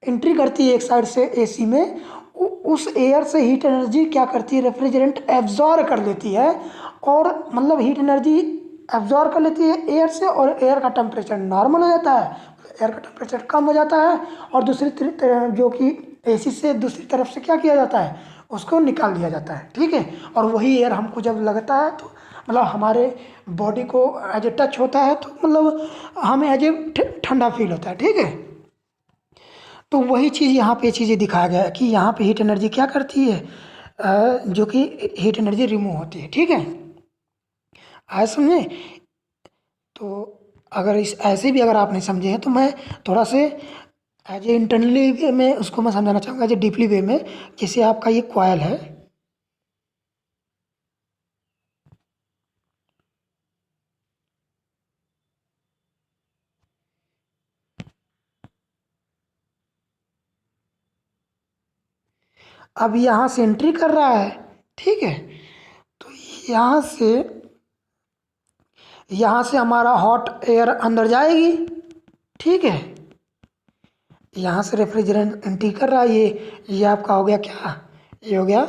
एंट्री करती है एक साइड से एसी में, उस एयर से हीट एनर्जी क्या करती है, रेफ्रिजरेंट एब्जॉर्ब कर लेती है, और मतलब हीट एनर्जी एब्जॉर्ब कर लेती है एयर से, और एयर का टेम्परेचर नॉर्मल हो जाता है, एयर का टेम्परेचर कम हो जाता है, और दूसरी जो कि एसी से दूसरी तरफ से क्या किया जाता है, उसको निकाल दिया जाता है। ठीक है, और वही एयर हमको जब लगता है तो मतलब हमारे बॉडी को एज ए टच होता है, तो मतलब हमें एज ए ठंडा फील होता है। ठीक है, तो वही चीज़ यहाँ पे चीज़ें दिखाया गया है कि यहाँ पे हीट एनर्जी क्या करती है, जो कि हीट एनर्जी रिमूव होती है। ठीक है, आए समझे? तो अगर इस ऐसे भी अगर आप नहीं समझे हैं तो मैं थोड़ा से एज ए इंटरनली वे में उसको मैं समझाना चाहूँगा, एज ए डीपली वे में। जैसे आपका ये कॉयल है, अब यहाँ से एंट्री कर रहा है, ठीक है, तो यहाँ से हमारा हॉट एयर अंदर जाएगी। ठीक है, यहाँ से रेफ्रिजरेंट एंट्री कर रहा है, ये आपका हो गया क्या, ये हो गया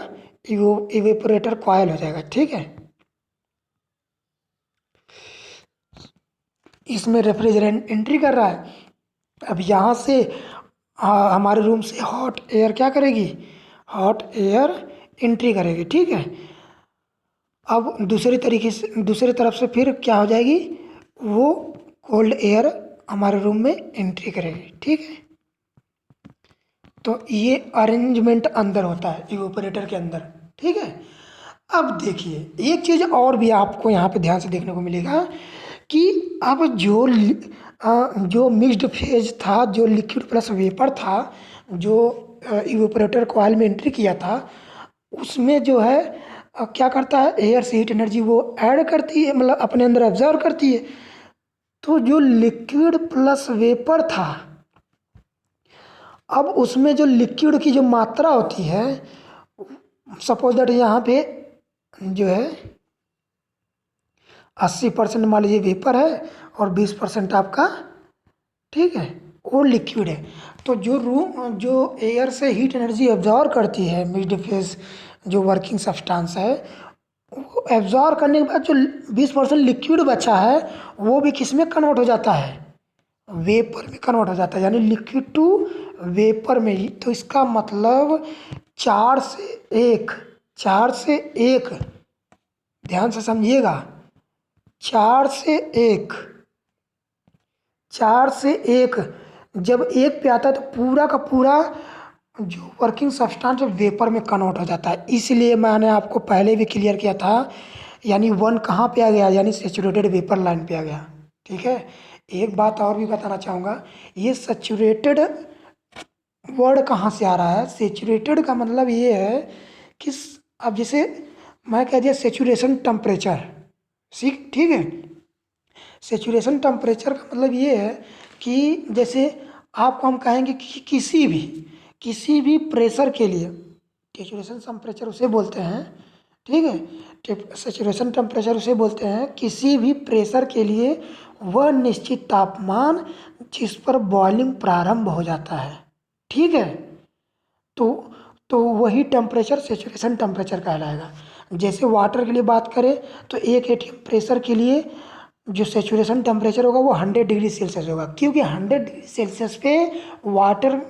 इवेपोरेटर कॉयल हो जाएगा। ठीक है, इसमें रेफ्रिजरेंट एंट्री कर रहा है। अब यहाँ से हमारे रूम से हॉट एयर क्या करेगी, हॉट एयर एंट्री करेगी। ठीक है, अब दूसरी तरीके से दूसरी तरफ से फिर क्या हो जाएगी, वो कोल्ड एयर हमारे रूम में एंट्री करेगी। ठीक है, तो ये अरेंजमेंट अंदर होता है इवेपोरेटर के अंदर। ठीक है, अब देखिए एक चीज़ और भी आपको यहाँ पे ध्यान से देखने को मिलेगा कि अब जो मिक्स्ड फेज था, जो लिक्विड प्लस वेपर था, जो इवेपोरेटर कॉइल में एंट्री किया था, उसमें जो है क्या करता है, एयर से हीट एनर्जी वो ऐड करती है, मतलब अपने अंदर ऑब्जर्व करती है। तो जो लिक्विड प्लस वेपर था, अब उसमें जो लिक्विड की जो मात्रा होती है, सपोज दैट यहाँ पे जो है 80% मान लीजिए वेपर है और 20% आपका, ठीक है, वो लिक्विड है। तो जो एयर से हीट एनर्जी एब्जॉर्ब करती है मिड फेज जो वर्किंग सब्सटेंस है, वो एब्जॉर्ब करने के बाद जो 20% लिक्विड बचा है, वो भी किस में कन्वर्ट हो जाता है, वेपर में कन्वर्ट हो जाता है, यानी लिक्विड टू वेपर में ही। तो इसका मतलब 4 से 1, 4 से 1, ध्यान से समझिएगा, 4 से 1, 4 से 1 जब 1 पे आता है तो पूरा का पूरा जो वर्किंग सब्सटेंस वेपर में कन्वर्ट हो जाता है। इसलिए मैंने आपको पहले भी क्लियर किया था, यानी 1 कहाँ पे आ गया, यानी सेचुरेटेड वेपर लाइन पे आ गया। ठीक है, एक बात और भी बताना चाहूँगा, ये सेचुरेटेड वर्ड कहाँ से आ रहा है, सेचुरेटेड का मतलब ये है कि अब जैसे मैं कह दिया सेचुरेशन टेम्परेचर, ठीक है, सेचुरेशन टेम्परेचर का मतलब ये है कि जैसे आपको हम कहेंगे कि किसी भी प्रेशर के लिए सेचुरेशन टेम्परेचर उसे बोलते हैं। ठीक है, सेचुरेशन टेम्परेचर उसे बोलते हैं किसी भी प्रेशर के लिए वह निश्चित तापमान जिस पर बॉइलिंग प्रारंभ हो जाता है। ठीक है, तो वही टेम्परेचर सेचुरेशन टेम्परेचर कहलाएगा। जैसे वाटर के लिए बात करें तो 1 atm प्रेशर के लिए जो सेचुरेशन टेम्परेचर होगा वो 100 डिग्री सेल्सियस होगा, क्योंकि 100 डिग्री सेल्सियस पे वाटर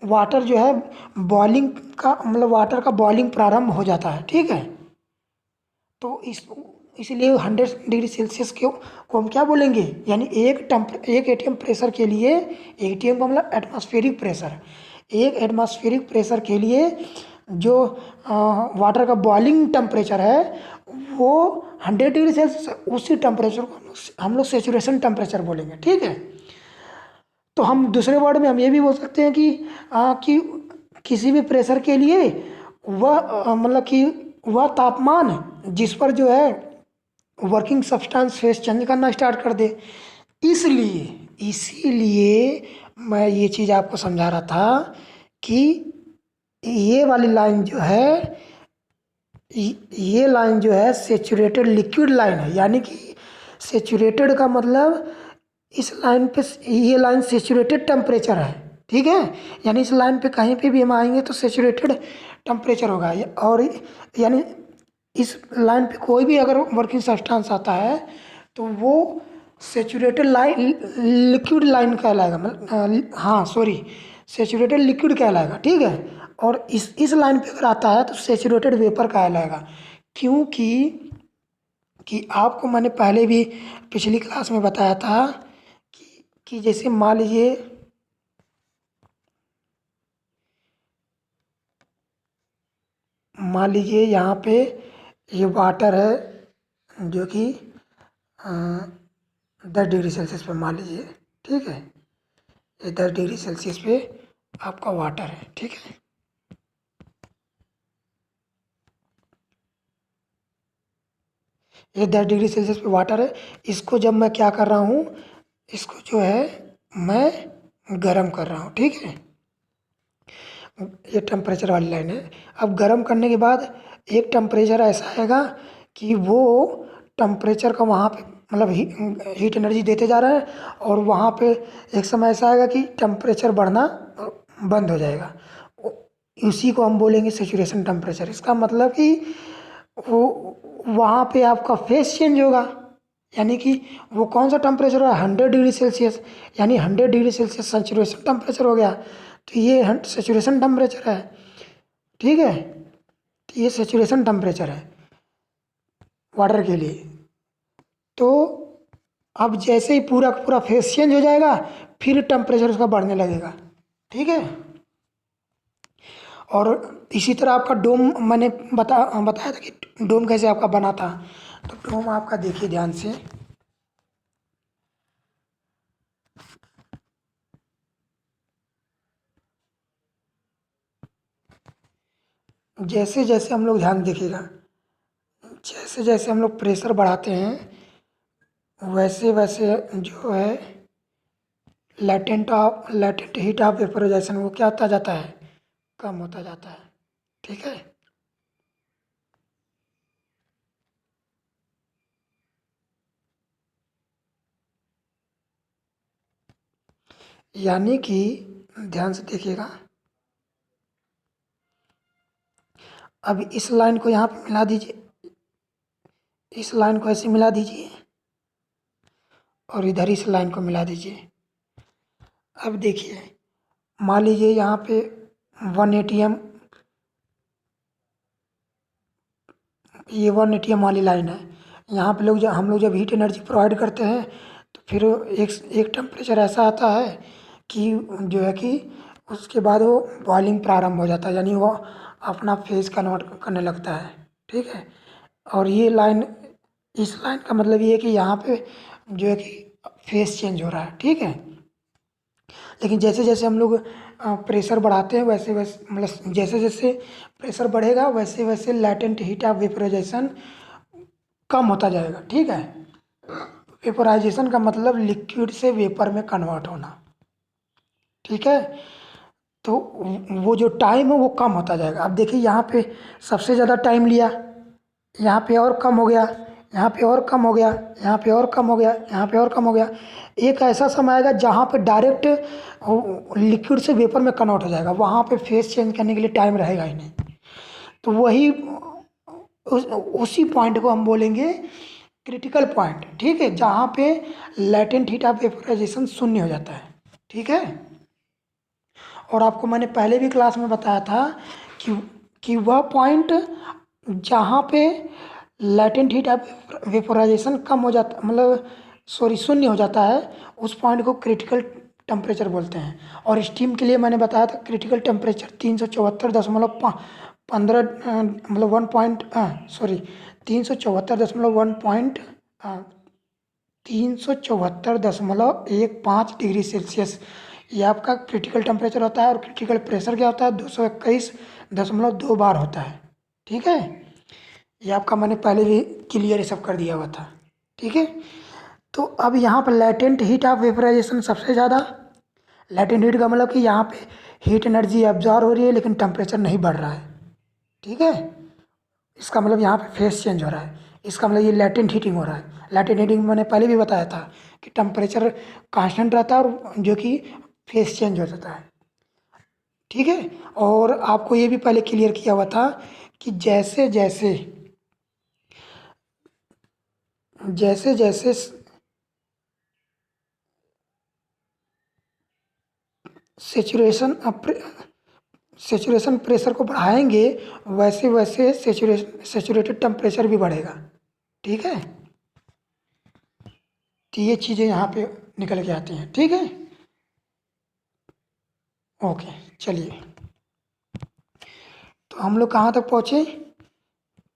वाटर जो है बॉइलिंग का मतलब वाटर का बॉइलिंग प्रारंभ हो जाता है। ठीक है, तो इसलिए 100 डिग्री सेल्सियस को हम क्या बोलेंगे, यानी एक एटीएम प्रेशर के लिए, एटीएम का मतलब एटमॉस्फेरिक प्रेशर, एक एटमॉस्फेरिक प्रेशर के लिए जो वाटर का बॉइलिंग टेम्परेचर है वो 100 डिग्री सेल्सियस, उसी टेम्परेचर को हम लोग सेचुरेशन टेम्परेचर बोलेंगे। ठीक है, तो हम दूसरे वर्ड में हम ये भी बोल सकते हैं कि किसी भी प्रेशर के लिए वह मतलब कि वह तापमान जिस पर जो है वर्किंग सब्सटेंस फेस चेंज करना स्टार्ट कर दे। इसलिए इसीलिए मैं ये चीज़ आपको समझा रहा था कि ये वाली लाइन जो है, ये लाइन जो है सेचुरेटेड लिक्विड लाइन है, यानी कि सेचुरेटेड का मतलब इस लाइन पे ये लाइन सेचुरेटेड टेम्परेचर है। ठीक है, यानी इस लाइन पे कहीं पे भी हम आएंगे तो सेचुरेटेड टेम्परेचर होगा। और यानी इस लाइन पे कोई भी अगर वर्किंग सब्सटेंस आता है तो वो सेचुरेटेड लाइन लिक्विड लाइन कहलाएगा, मतलब हाँ सॉरी, सेचुरेटेड लिक्विड कहलाएगा। ठीक है, और इस लाइन पे अगर आता है तो सेचुरेटेड वेपर कहलाएगा। क्योंकि आपको मैंने पहले भी पिछली क्लास में बताया था कि जैसे मान लीजिए यहाँ पे ये वाटर है जो कि 10 डिग्री सेल्सियस पे मान लीजिए। ठीक है, ये 10 डिग्री सेल्सियस पे आपका वाटर है। ठीक है, ये 10 डिग्री सेल्सियस पे वाटर है। इसको जब मैं क्या कर रहा हूँ, इसको जो है मैं गर्म कर रहा हूँ। ठीक है, ये टेम्परेचर वाली लाइन है। अब गर्म करने के बाद एक टेम्परेचर ऐसा आएगा कि वो टेम्परेचर का वहाँ पे मतलब हीट एनर्जी देते जा रहा है, और वहाँ पे एक समय ऐसा आएगा कि टेम्परेचर बढ़ना बंद हो जाएगा। इसी को हम बोलेंगे सेचुरेशन टेम्परेचर। इसका मतलब कि वो वहाँ पे आपका फेस चेंज होगा, यानी कि वो कौन सा टेम्परेचर है, 100 डिग्री सेल्सियस, यानी 100 डिग्री सेल्सियस सेचुरेशन टेम्परेचर हो गया। तो ये सेचुरेशन टेम्परेचर है। ठीक है, तो ये सेचुरेशन टेम्परेचर है वाटर के लिए। तो अब जैसे ही पूरा का पूरा फेस चेंज हो जाएगा फिर टेम्परेचर उसका बढ़ने लगेगा। ठीक है, और इसी तरह आपका डोम मैंने बताया था कि डोम कैसे आपका बना था। तो डोम आपका देखिए ध्यान से, जैसे जैसे हम लोग ध्यान देखिएगा, जैसे जैसे हम लोग प्रेशर बढ़ाते हैं वैसे वैसे जो है लेटेंट हीट ऑफ वेपोराइजेशन वो क्या होता जाता है, कम होता जाता है। ठीक है, यानी कि ध्यान से देखिएगा, अब इस लाइन को यहाँ पे मिला दीजिए, इस लाइन को ऐसे मिला दीजिए और इधर इस लाइन को मिला दीजिए। अब देखिए, मान लीजिए यहाँ पे 1 atm, ये 1 atm वाली लाइन है। यहाँ पे हम लोग जब हीट एनर्जी प्रोवाइड करते हैं तो फिर एक टेम्परेचर ऐसा आता है कि जो है कि उसके बाद वो बॉइलिंग प्रारंभ हो जाता है, यानी वो अपना फेज कन्वर्ट करने लगता है। ठीक है, और ये लाइन, इस लाइन का मतलब ये है कि यहाँ पे जो है कि फेस चेंज हो रहा है। ठीक है, लेकिन जैसे जैसे हम लोग प्रेशर बढ़ाते हैं वैसे वैसे मतलब जैसे जैसे प्रेशर बढ़ेगा वैसे वैसे लैटेंट हीट ऑफ वेपोराइजेशन कम होता जाएगा। ठीक है, वेपोराइजेशन का मतलब लिक्विड से वेपर में कन्वर्ट होना। ठीक है, तो वो जो टाइम है वो कम होता जाएगा। अब देखिए यहाँ पे सबसे ज़्यादा टाइम लिया, यहाँ पे और कम हो गया, यहाँ पे और कम हो गया, यहाँ पे और कम हो गया, यहाँ पे और कम हो गया। एक ऐसा समय आएगा जहाँ पे डायरेक्ट लिक्विड से वेपर में कन्वर्ट हो जाएगा, वहाँ पे फेस चेंज करने के लिए टाइम रहेगा ही नहीं। तो वही उसी पॉइंट को हम बोलेंगे क्रिटिकल पॉइंट, ठीक है, जहाँ पे लैटेंट हीट ऑफ वेपोराइजेशन शून्य हो जाता है, ठीक है। और आपको मैंने पहले भी क्लास में बताया था कि वह पॉइंट जहाँ पे लैटेंट हीट ऑफ वेपोराइजेशन कम हो जाता, मतलब सॉरी शून्य हो जाता है, उस पॉइंट को क्रिटिकल टेम्परेचर बोलते हैं। और स्टीम के लिए मैंने बताया था क्रिटिकल टेम्परेचर 374.15 मतलब 374.15 डिग्री सेल्सियस, ये आपका क्रिटिकल टेम्परेचर होता है। और क्रिटिकल प्रेशर क्या होता है, 221.2 बार होता है, ठीक है। ये आपका मैंने पहले भी क्लियर सब कर दिया हुआ था, ठीक है। तो अब यहाँ पर लैटेंट हीट ऑफ वेपराइजेशन सबसे ज़्यादा, लैटेंट हीट का मतलब कि यहाँ पे हीट एनर्जी एब्जॉर्ब हो रही है लेकिन टेम्परेचर नहीं बढ़ रहा है, ठीक है। इसका मतलब यहाँ पे फेस चेंज हो रहा है, इसका मतलब ये लैटेंट हीटिंग हो रहा है। लैटेंट हीटिंग मैंने पहले भी बताया था कि टेम्परेचर कांस्टेंट रहता है और जो कि फेस चेंज हो जाता है, ठीक है। और आपको ये भी पहले क्लियर किया हुआ था कि जैसे जैसे जैसे जैसे सेचुरेशन सेचुरेशन प्रेशर को बढ़ाएंगे, वैसे वैसे सेचुरेटेड टेम्परेचर भी बढ़ेगा, ठीक है। तो ये चीज़ें यहाँ पे निकल के आती हैं, ठीक है। ओके, चलिए, तो हम लोग कहाँ तक पहुँचे?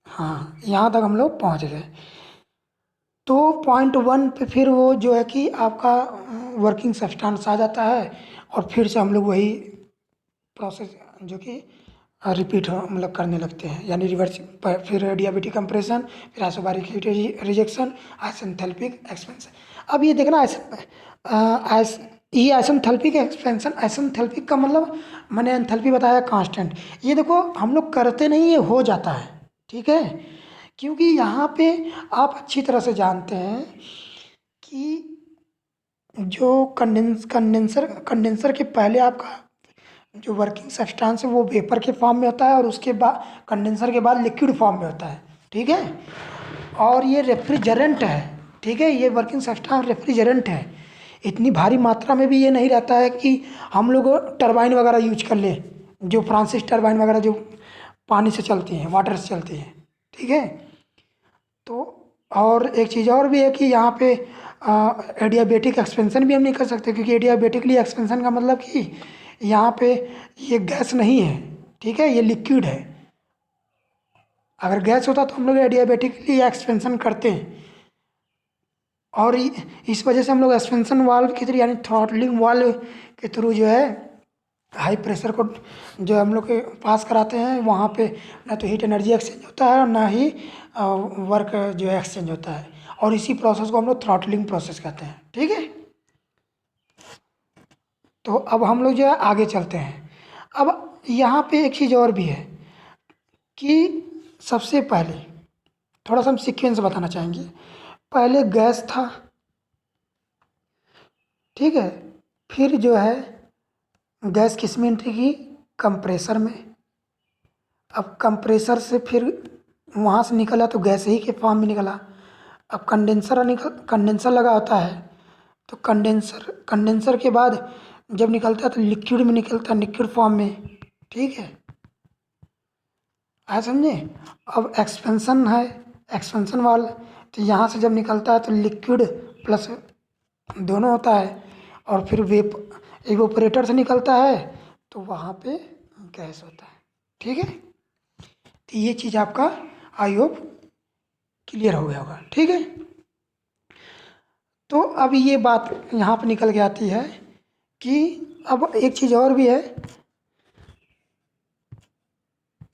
हाँ, यहाँ तक हम लोग पहुँच गए। तो पॉइंट वन पे फिर वो जो है कि आपका वर्किंग सब्सटेंस आ जाता है, और फिर से हम लोग वही प्रोसेस जो कि रिपीट हो मतलब करने लगते हैं, यानी रिवर्स, फिर एडियाबेटिक कंप्रेशन, फिर आइसोबारिक हीट रिजेक्शन, आइसेंथैल्पिक एक्सपेंशन। अब ये देखना ये आइसेंथैल्पिक एक्सपेंशन, आइसेंथैल्पिक का मतलब मैंने एंथैल्पी बताया कांस्टेंट। ये देखो हम लोग करते नहीं, ये हो जाता है, ठीक है। क्योंकि यहाँ पे आप अच्छी तरह से जानते हैं कि जो कंडेंसर के पहले आपका जो वर्किंग सब्सटेंस है वो वेपर के फॉर्म में होता है, और उसके बाद कंडेंसर के बाद लिक्विड फॉर्म में होता है, ठीक है। और ये रेफ्रिजरेंट है, ठीक है, ये वर्किंग सब्सटेंस रेफ्रिजरेंट है। इतनी भारी मात्रा में भी ये नहीं रहता है कि हम लोग टरबाइन वगैरह यूज कर लें, जो फ्रांसिस टरबाइन वगैरह जो पानी से चलती हैं, वाटर से चलती हैं, ठीक है। तो और एक चीज़ और भी है कि यहाँ पे एडियाबेटिक एक्सपेंशन भी हम नहीं कर सकते, क्योंकि एडियाबेटिकली एक्सपेंशन का मतलब कि यहाँ पे ये गैस नहीं है, ठीक है, ये लिक्विड है। अगर गैस होता तो हम लोग एडियाबेटिकली एक्सपेंशन करते हैं, और इस वजह से हम लोग एक्सपेंशन वाल्व के थ्रू यानी थ्रॉटलिंग वाल्व के थ्रू जो है हाई प्रेशर को जो हम लोग के पास कराते हैं, वहाँ पे ना तो हीट एनर्जी एक्सचेंज होता है और ना ही वर्क जो है एक्सचेंज होता है, और इसी प्रोसेस को हम लोग थ्रॉटलिंग प्रोसेस कहते हैं, ठीक है। तो अब हम लोग जो है आगे चलते हैं। अब यहाँ पे एक चीज़ और भी है कि सबसे पहले थोड़ा सा हम सीक्वेंस बताना चाहेंगे। पहले गैस था, ठीक है, फिर जो है गैस किस में एंट्री की, कंप्रेसर में। अब कंप्रेसर से फिर वहाँ से निकला तो गैस ही के फॉर्म में निकला। अब कंडेंसर लगा होता है, तो कंडेंसर के बाद जब निकलता है तो लिक्विड में निकलता है, लिक्विड फॉर्म में, ठीक है। आया समझे? अब एक्सपेंशन है, एक्सपेंशन वाल, तो यहाँ से जब निकलता है तो लिक्विड प्लस दोनों होता है, और फिर इवोपरेटर से निकलता है तो वहाँ पे गैस होता है, ठीक है। तो ये चीज़ आपका आई होप क्लियर हो गया होगा, ठीक है। तो अब ये बात यहाँ पे निकल के आती है कि अब एक चीज़ और भी है,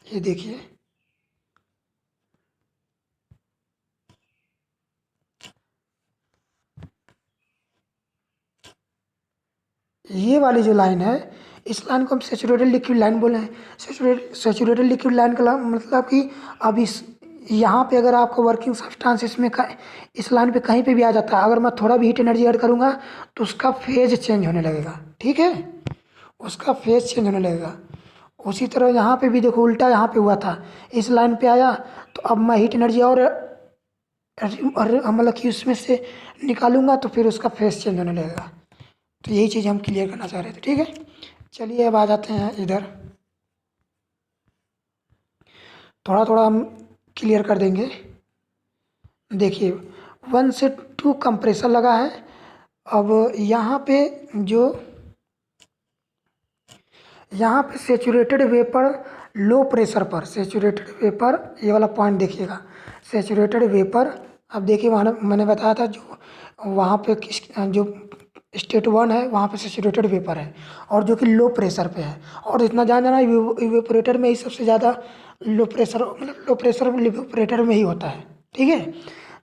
ये देखिए, ये वाली जो लाइन है, इस लाइन को हम सेचुरेटेड लिक्विड लाइन बोले हैं। सेचुरेटेड लिक्विड लाइन का मतलब कि अब यहाँ पे अगर आपको वर्किंग सब्सटेंस इसमें इस लाइन पे कहीं पे भी आ जाता है, अगर मैं थोड़ा भी हीट एनर्जी ऐड करूँगा तो उसका फेज चेंज होने लगेगा, ठीक है, उसका फेज चेंज होने लगेगा। उसी तरह यहाँ पे भी देखो उल्टा यहाँ पे हुआ था, इस लाइन पे आया तो अब मैं हीट एनर्जी और मतलब कि उसमें से निकालूंगा तो फिर उसका फेस चेंज होने लगेगा। तो यही चीज़ हम क्लियर करना चाह रहे थे, ठीक है। चलिए अब आ जाते हैं इधर, थोड़ा थोड़ा हम क्लियर कर देंगे। देखिए 1 से 2 कंप्रेसर लगा है। अब यहाँ पे सेचुरेटेड वेपर लो प्रेशर पर, सेचुरेटेड वेपर ये वाला पॉइंट देखिएगा, सेचुरेटेड वेपर। अब देखिए वहाँ मैंने बताया था जो वहाँ पे जो स्टेट 1 है वहाँ पे सेचुरेटेड वेपर है और जो कि लो प्रेशर पे है। और इतना जान जाना इवेपोरेटर में ही सबसे ज़्यादा लो प्रेशर, मतलब लो प्रेशर इवेपोरेटर में ही होता है, ठीक है।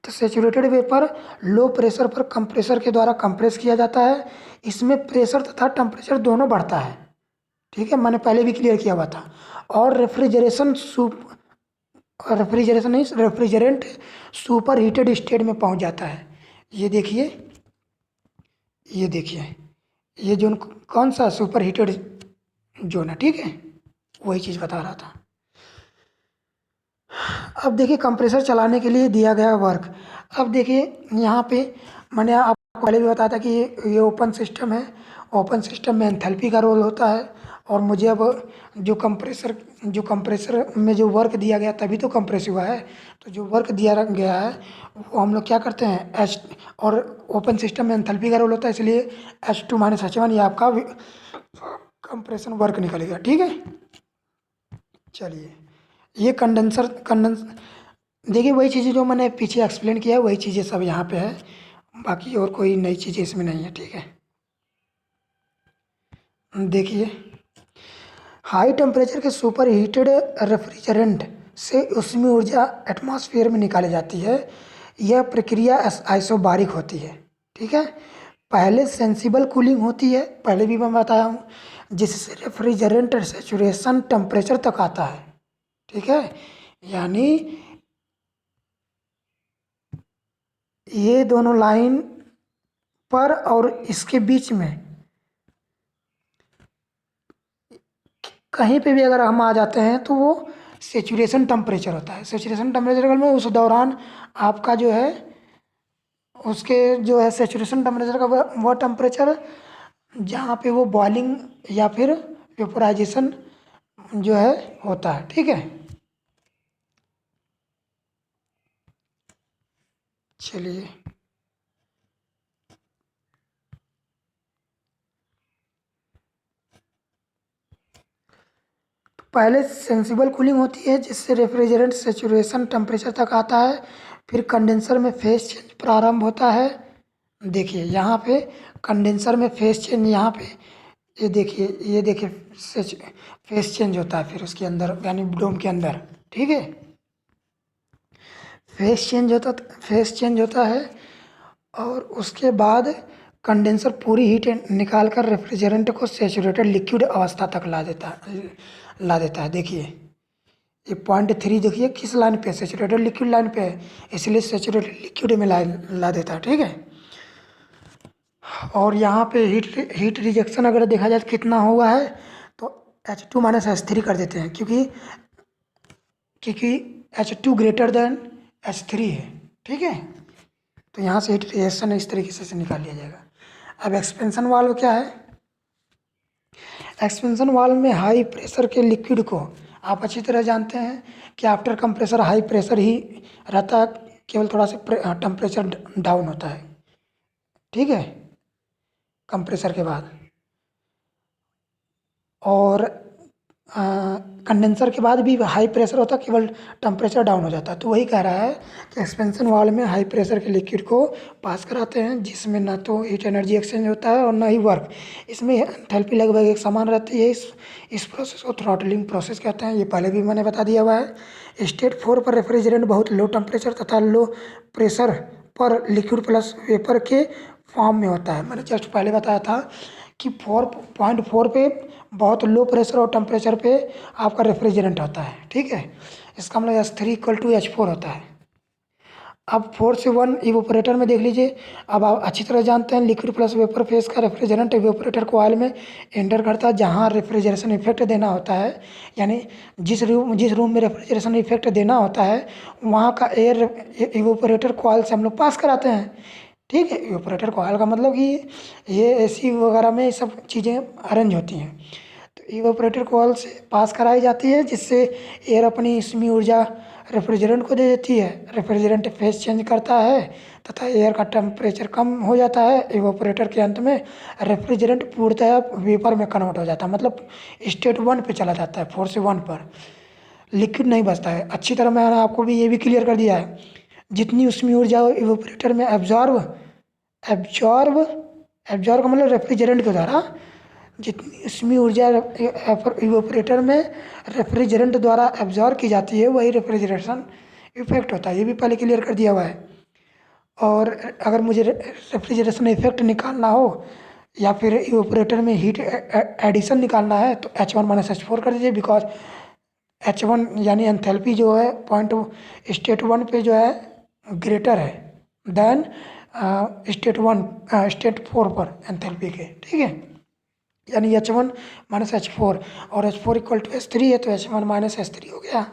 तो सेचुरेटेड वेपर लो प्रेशर पर कंप्रेसर के द्वारा कंप्रेस किया जाता है। इसमें प्रेशर तथा टेम्परेचर दोनों बढ़ता है, ठीक है, मैंने पहले भी क्लियर किया हुआ था। और रेफ्रिजरेशन नहीं, रेफ्रिजरेंट सुपर हीटेड स्टेट में पहुंच जाता है। ये देखिए, ये देखिए, ये जोन कौन सा सुपर हीटेड जोन है, ठीक है, वही चीज़ बता रहा था। अब देखिए कंप्रेसर चलाने के लिए दिया गया वर्क। अब देखिए यहाँ पे मैंने आपको पहले भी बताया था कि ये ओपन सिस्टम है। ओपन सिस्टम में एंथैल्पी का रोल होता है। और मुझे अब जो कंप्रेसर में जो वर्क दिया गया तभी तो कंप्रेस हुआ है। तो जो वर्क दिया गया है वो हम लोग क्या करते हैं एच, और ओपन सिस्टम में एंथैल्पी का रोल होता है, इसलिए H2 - H1 ये आपका कंप्रेशन वर्क निकलेगा, ठीक है। चलिए ये कंडेंस देखिए वही चीज़ें जो मैंने पीछे एक्सप्लेन किया है वही चीज़ें सब यहाँ पे है, बाकी और कोई नई चीज़ें इसमें नहीं है, ठीक है। देखिए हाई टेम्परेचर के सुपर हीटेड रेफ्रिजरेंट से उसमें ऊर्जा एटमॉस्फेयर में निकाली जाती है। यह प्रक्रिया आइसोबारिक होती है, ठीक है। पहले सेंसिबल कूलिंग होती है, पहले भी मैं बताया हूँ, जिससे रेफ्रिजरेंट सेचुरेशन टेम्परेचर तक आता है, ठीक है। यानी ये दोनों लाइन पर और इसके बीच में कहीं पे भी अगर हम आ जाते हैं तो वो सेचुरेशन टेम्परेचर होता है। सेचुरेशन टेम्परेचर में उस दौरान आपका जो है उसके जो है सेचुरेशन टेम्परेचर का वह टेम्परेचर जहाँ पे वो बॉइलिंग या फिर वेपोराइजेशन जो है होता है, ठीक है। चलिए पहले सेंसिबल कूलिंग होती है जिससे रेफ्रिजरेंट सेचुरेशन टेम्परेचर तक आता है। फिर कंडेंसर में फेज चेंज प्रारंभ होता है। देखिए यहाँ पे कंडेंसर में फेज चेंज, यहाँ पे ये देखिए फेज चेंज होता है फिर उसके अंदर यानी डोम के अंदर, ठीक है। फेज चेंज होता है और उसके बाद कंडेंसर पूरी हीट निकाल कर रेफ्रिजरेंट को सेचुरेटेड लिक्विड अवस्था तक ला देता है। देखिए ये पॉइंट 3 देखिए किस लाइन पे, सेचुरेटेड लिक्विड लाइन पे है, इसलिए सेचुरेटेड लिक्विड में ला देता है, ठीक है। और यहाँ पे हीट रिजेक्शन अगर देखा जाए तो कितना हुआ है तो H2 - H3 कर देते हैं, क्योंकि H2 ग्रेटर देन H3 है, ठीक है। तो यहाँ से हीट रिजेक्शन इस तरीके से निकाल लिया जाएगा। अब एक्सपेंशन वाल्व क्या है। एक्सपेंशन वाल्व में हाई प्रेशर के लिक्विड को आप अच्छी तरह जानते हैं कि आफ्टर कंप्रेसर हाई प्रेशर ही रहता है, केवल थोड़ा सा टेम्परेचर डाउन होता है, ठीक है, कंप्रेसर के बाद। और कंडेंसर के बाद भी हाई प्रेशर होता है, केवल टेम्परेचर डाउन हो जाता है। तो वही कह रहा है कि एक्सपेंशन वाल्व में हाई प्रेशर के लिक्विड को पास कराते हैं जिसमें ना तो हीट एनर्जी एक्सचेंज होता है और ना ही वर्क। इसमें एंथैल्पी लगभग एक समान रहती है। इस प्रोसेस को थ्रॉटलिंग प्रोसेस कहते हैं, ये पहले भी मैंने बता दिया हुआ है। स्टेट 4 पर रेफ्रिजरेंट बहुत लो टेम्परेचर तथा लो प्रेशर पर लिक्विड प्लस वेपर के फॉर्म में होता है। मैंने जस्ट पहले बताया था कि 4.4 पे बहुत लो प्रेशर और टेम्परेचर पे आपका रेफ्रिजरेंट होता है, ठीक है। इसका मतलब H3 = H4 होता है। अब 4 से 1 इवेपोरेटर में देख लीजिए। अब आप अच्छी तरह जानते हैं लिक्विड प्लस वेपर फेज का रेफ्रिजरेंट इवेपोरेटर कॉइल में एंटर करता है जहाँ रेफ्रिजरेशन इफेक्ट देना होता है, यानी जिस रूम में रेफ्रिजरेशन इफेक्ट देना होता है वहाँ का एयर इवेपोरेटर कॉइल से हम लोग पास कराते हैं। ठीक है, इवेपोरेटर कॉइल का मतलब कि ये एसी वगैरह में ये सब चीज़ें अरेंज होती हैं। तो इवेपोरेटर कॉइल से पास कराई जाती है जिससे एयर अपनी इसमें ऊर्जा रेफ्रिजरेंट को दे देती है। रेफ्रिजरेंट फेज चेंज करता है तथा एयर का टेम्परेचर कम हो जाता है। इवेपोरेटर के अंत में रेफ्रिजरेंट पूर्णतः वेपर में कन्वर्ट हो जाता है, मतलब स्टेट 1 पे चला जाता है, 4 से 1 पर लिक्विड नहीं बचता है। अच्छी तरह मैंने आपको भी ये भी क्लियर कर दिया है। जितनी उसमें ऊर्जा इवेपोरेटर में एब्जॉर्ब एब्जॉर्ब एब्जॉर्ब का मतलब रेफ्रिजरेंट के द्वारा जितनी इसमें ऊर्जा इवेपोरेटर में रेफ्रिजरेंट द्वारा एब्जॉर्ब की जाती है वही रेफ्रिजरेशन इफेक्ट होता है। ये भी पहले क्लियर कर दिया हुआ है। और अगर मुझे रेफ्रिजरेशन इफेक्ट निकालना हो या फिर इवेपोरेटर में हीट एडिशन निकालना है तो H1 - H4 कर दीजिए, बिकॉज H1 यानी एंथैल्पी जो है पॉइंट स्टेट 1 पे जो है ग्रेटर है देन स्टेट 4 पर एंथैल्पी के। ठीक है, यानी H1 - H4 और H4 = H3 है तो H1 - H3 हो गया।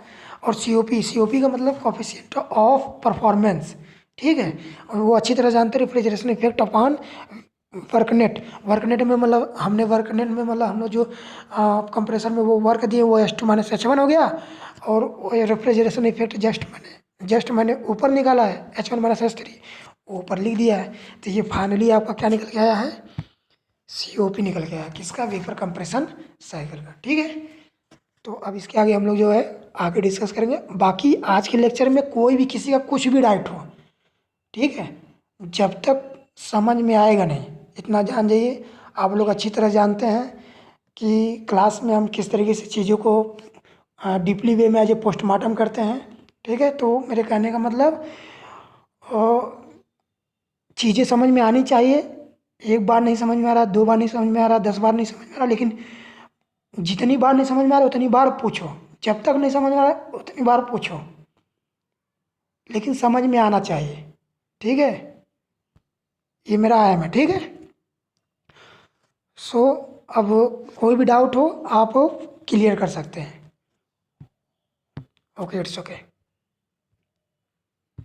और COP का मतलब कोफिशिएंट ऑफ परफॉर्मेंस। ठीक है, और वो अच्छी तरह जानते हैं रेफ्रिजरेशन इफेक्ट अपॉन वर्कनेट में मतलब हम लोग जो कंप्रेसर में वो वर्क दिए वो H2 - H1 हो गया। और रेफ्रिजरेशन इफेक्ट जस्ट मैंने ऊपर निकाला है H1 - H3 ऊपर लिख दिया है। तो ये फाइनली आपका क्या निकल के आया है, COP निकल के आया, किसका, वेपर कंप्रेशन साइकिल का। ठीक है, तो अब इसके आगे हम लोग जो है आगे डिस्कस करेंगे। बाकी आज के लेक्चर में कोई भी किसी का कुछ भी डाउट हो, ठीक है, जब तक समझ में आएगा नहीं, इतना जान जाइए आप लोग अच्छी तरह जानते हैं कि क्लास में हम किस तरीके से चीज़ों को डीपली वे में एज ए पोस्टमार्टम करते हैं। ठीक है, तो मेरे कहने का मतलब चीज़ें समझ में आनी चाहिए। एक बार नहीं समझ में आ रहा, 2 बार नहीं समझ में आ रहा, 10 बार नहीं समझ में आ रहा, लेकिन जितनी बार नहीं समझ में आ रहा उतनी बार पूछो। जब तक नहीं समझ में आ रहा उतनी बार पूछो, लेकिन समझ में आना चाहिए। ठीक है, ये मेरा एम है। ठीक है, सो अब कोई भी डाउट हो आप क्लियर कर सकते हैं। Okay, it's okay.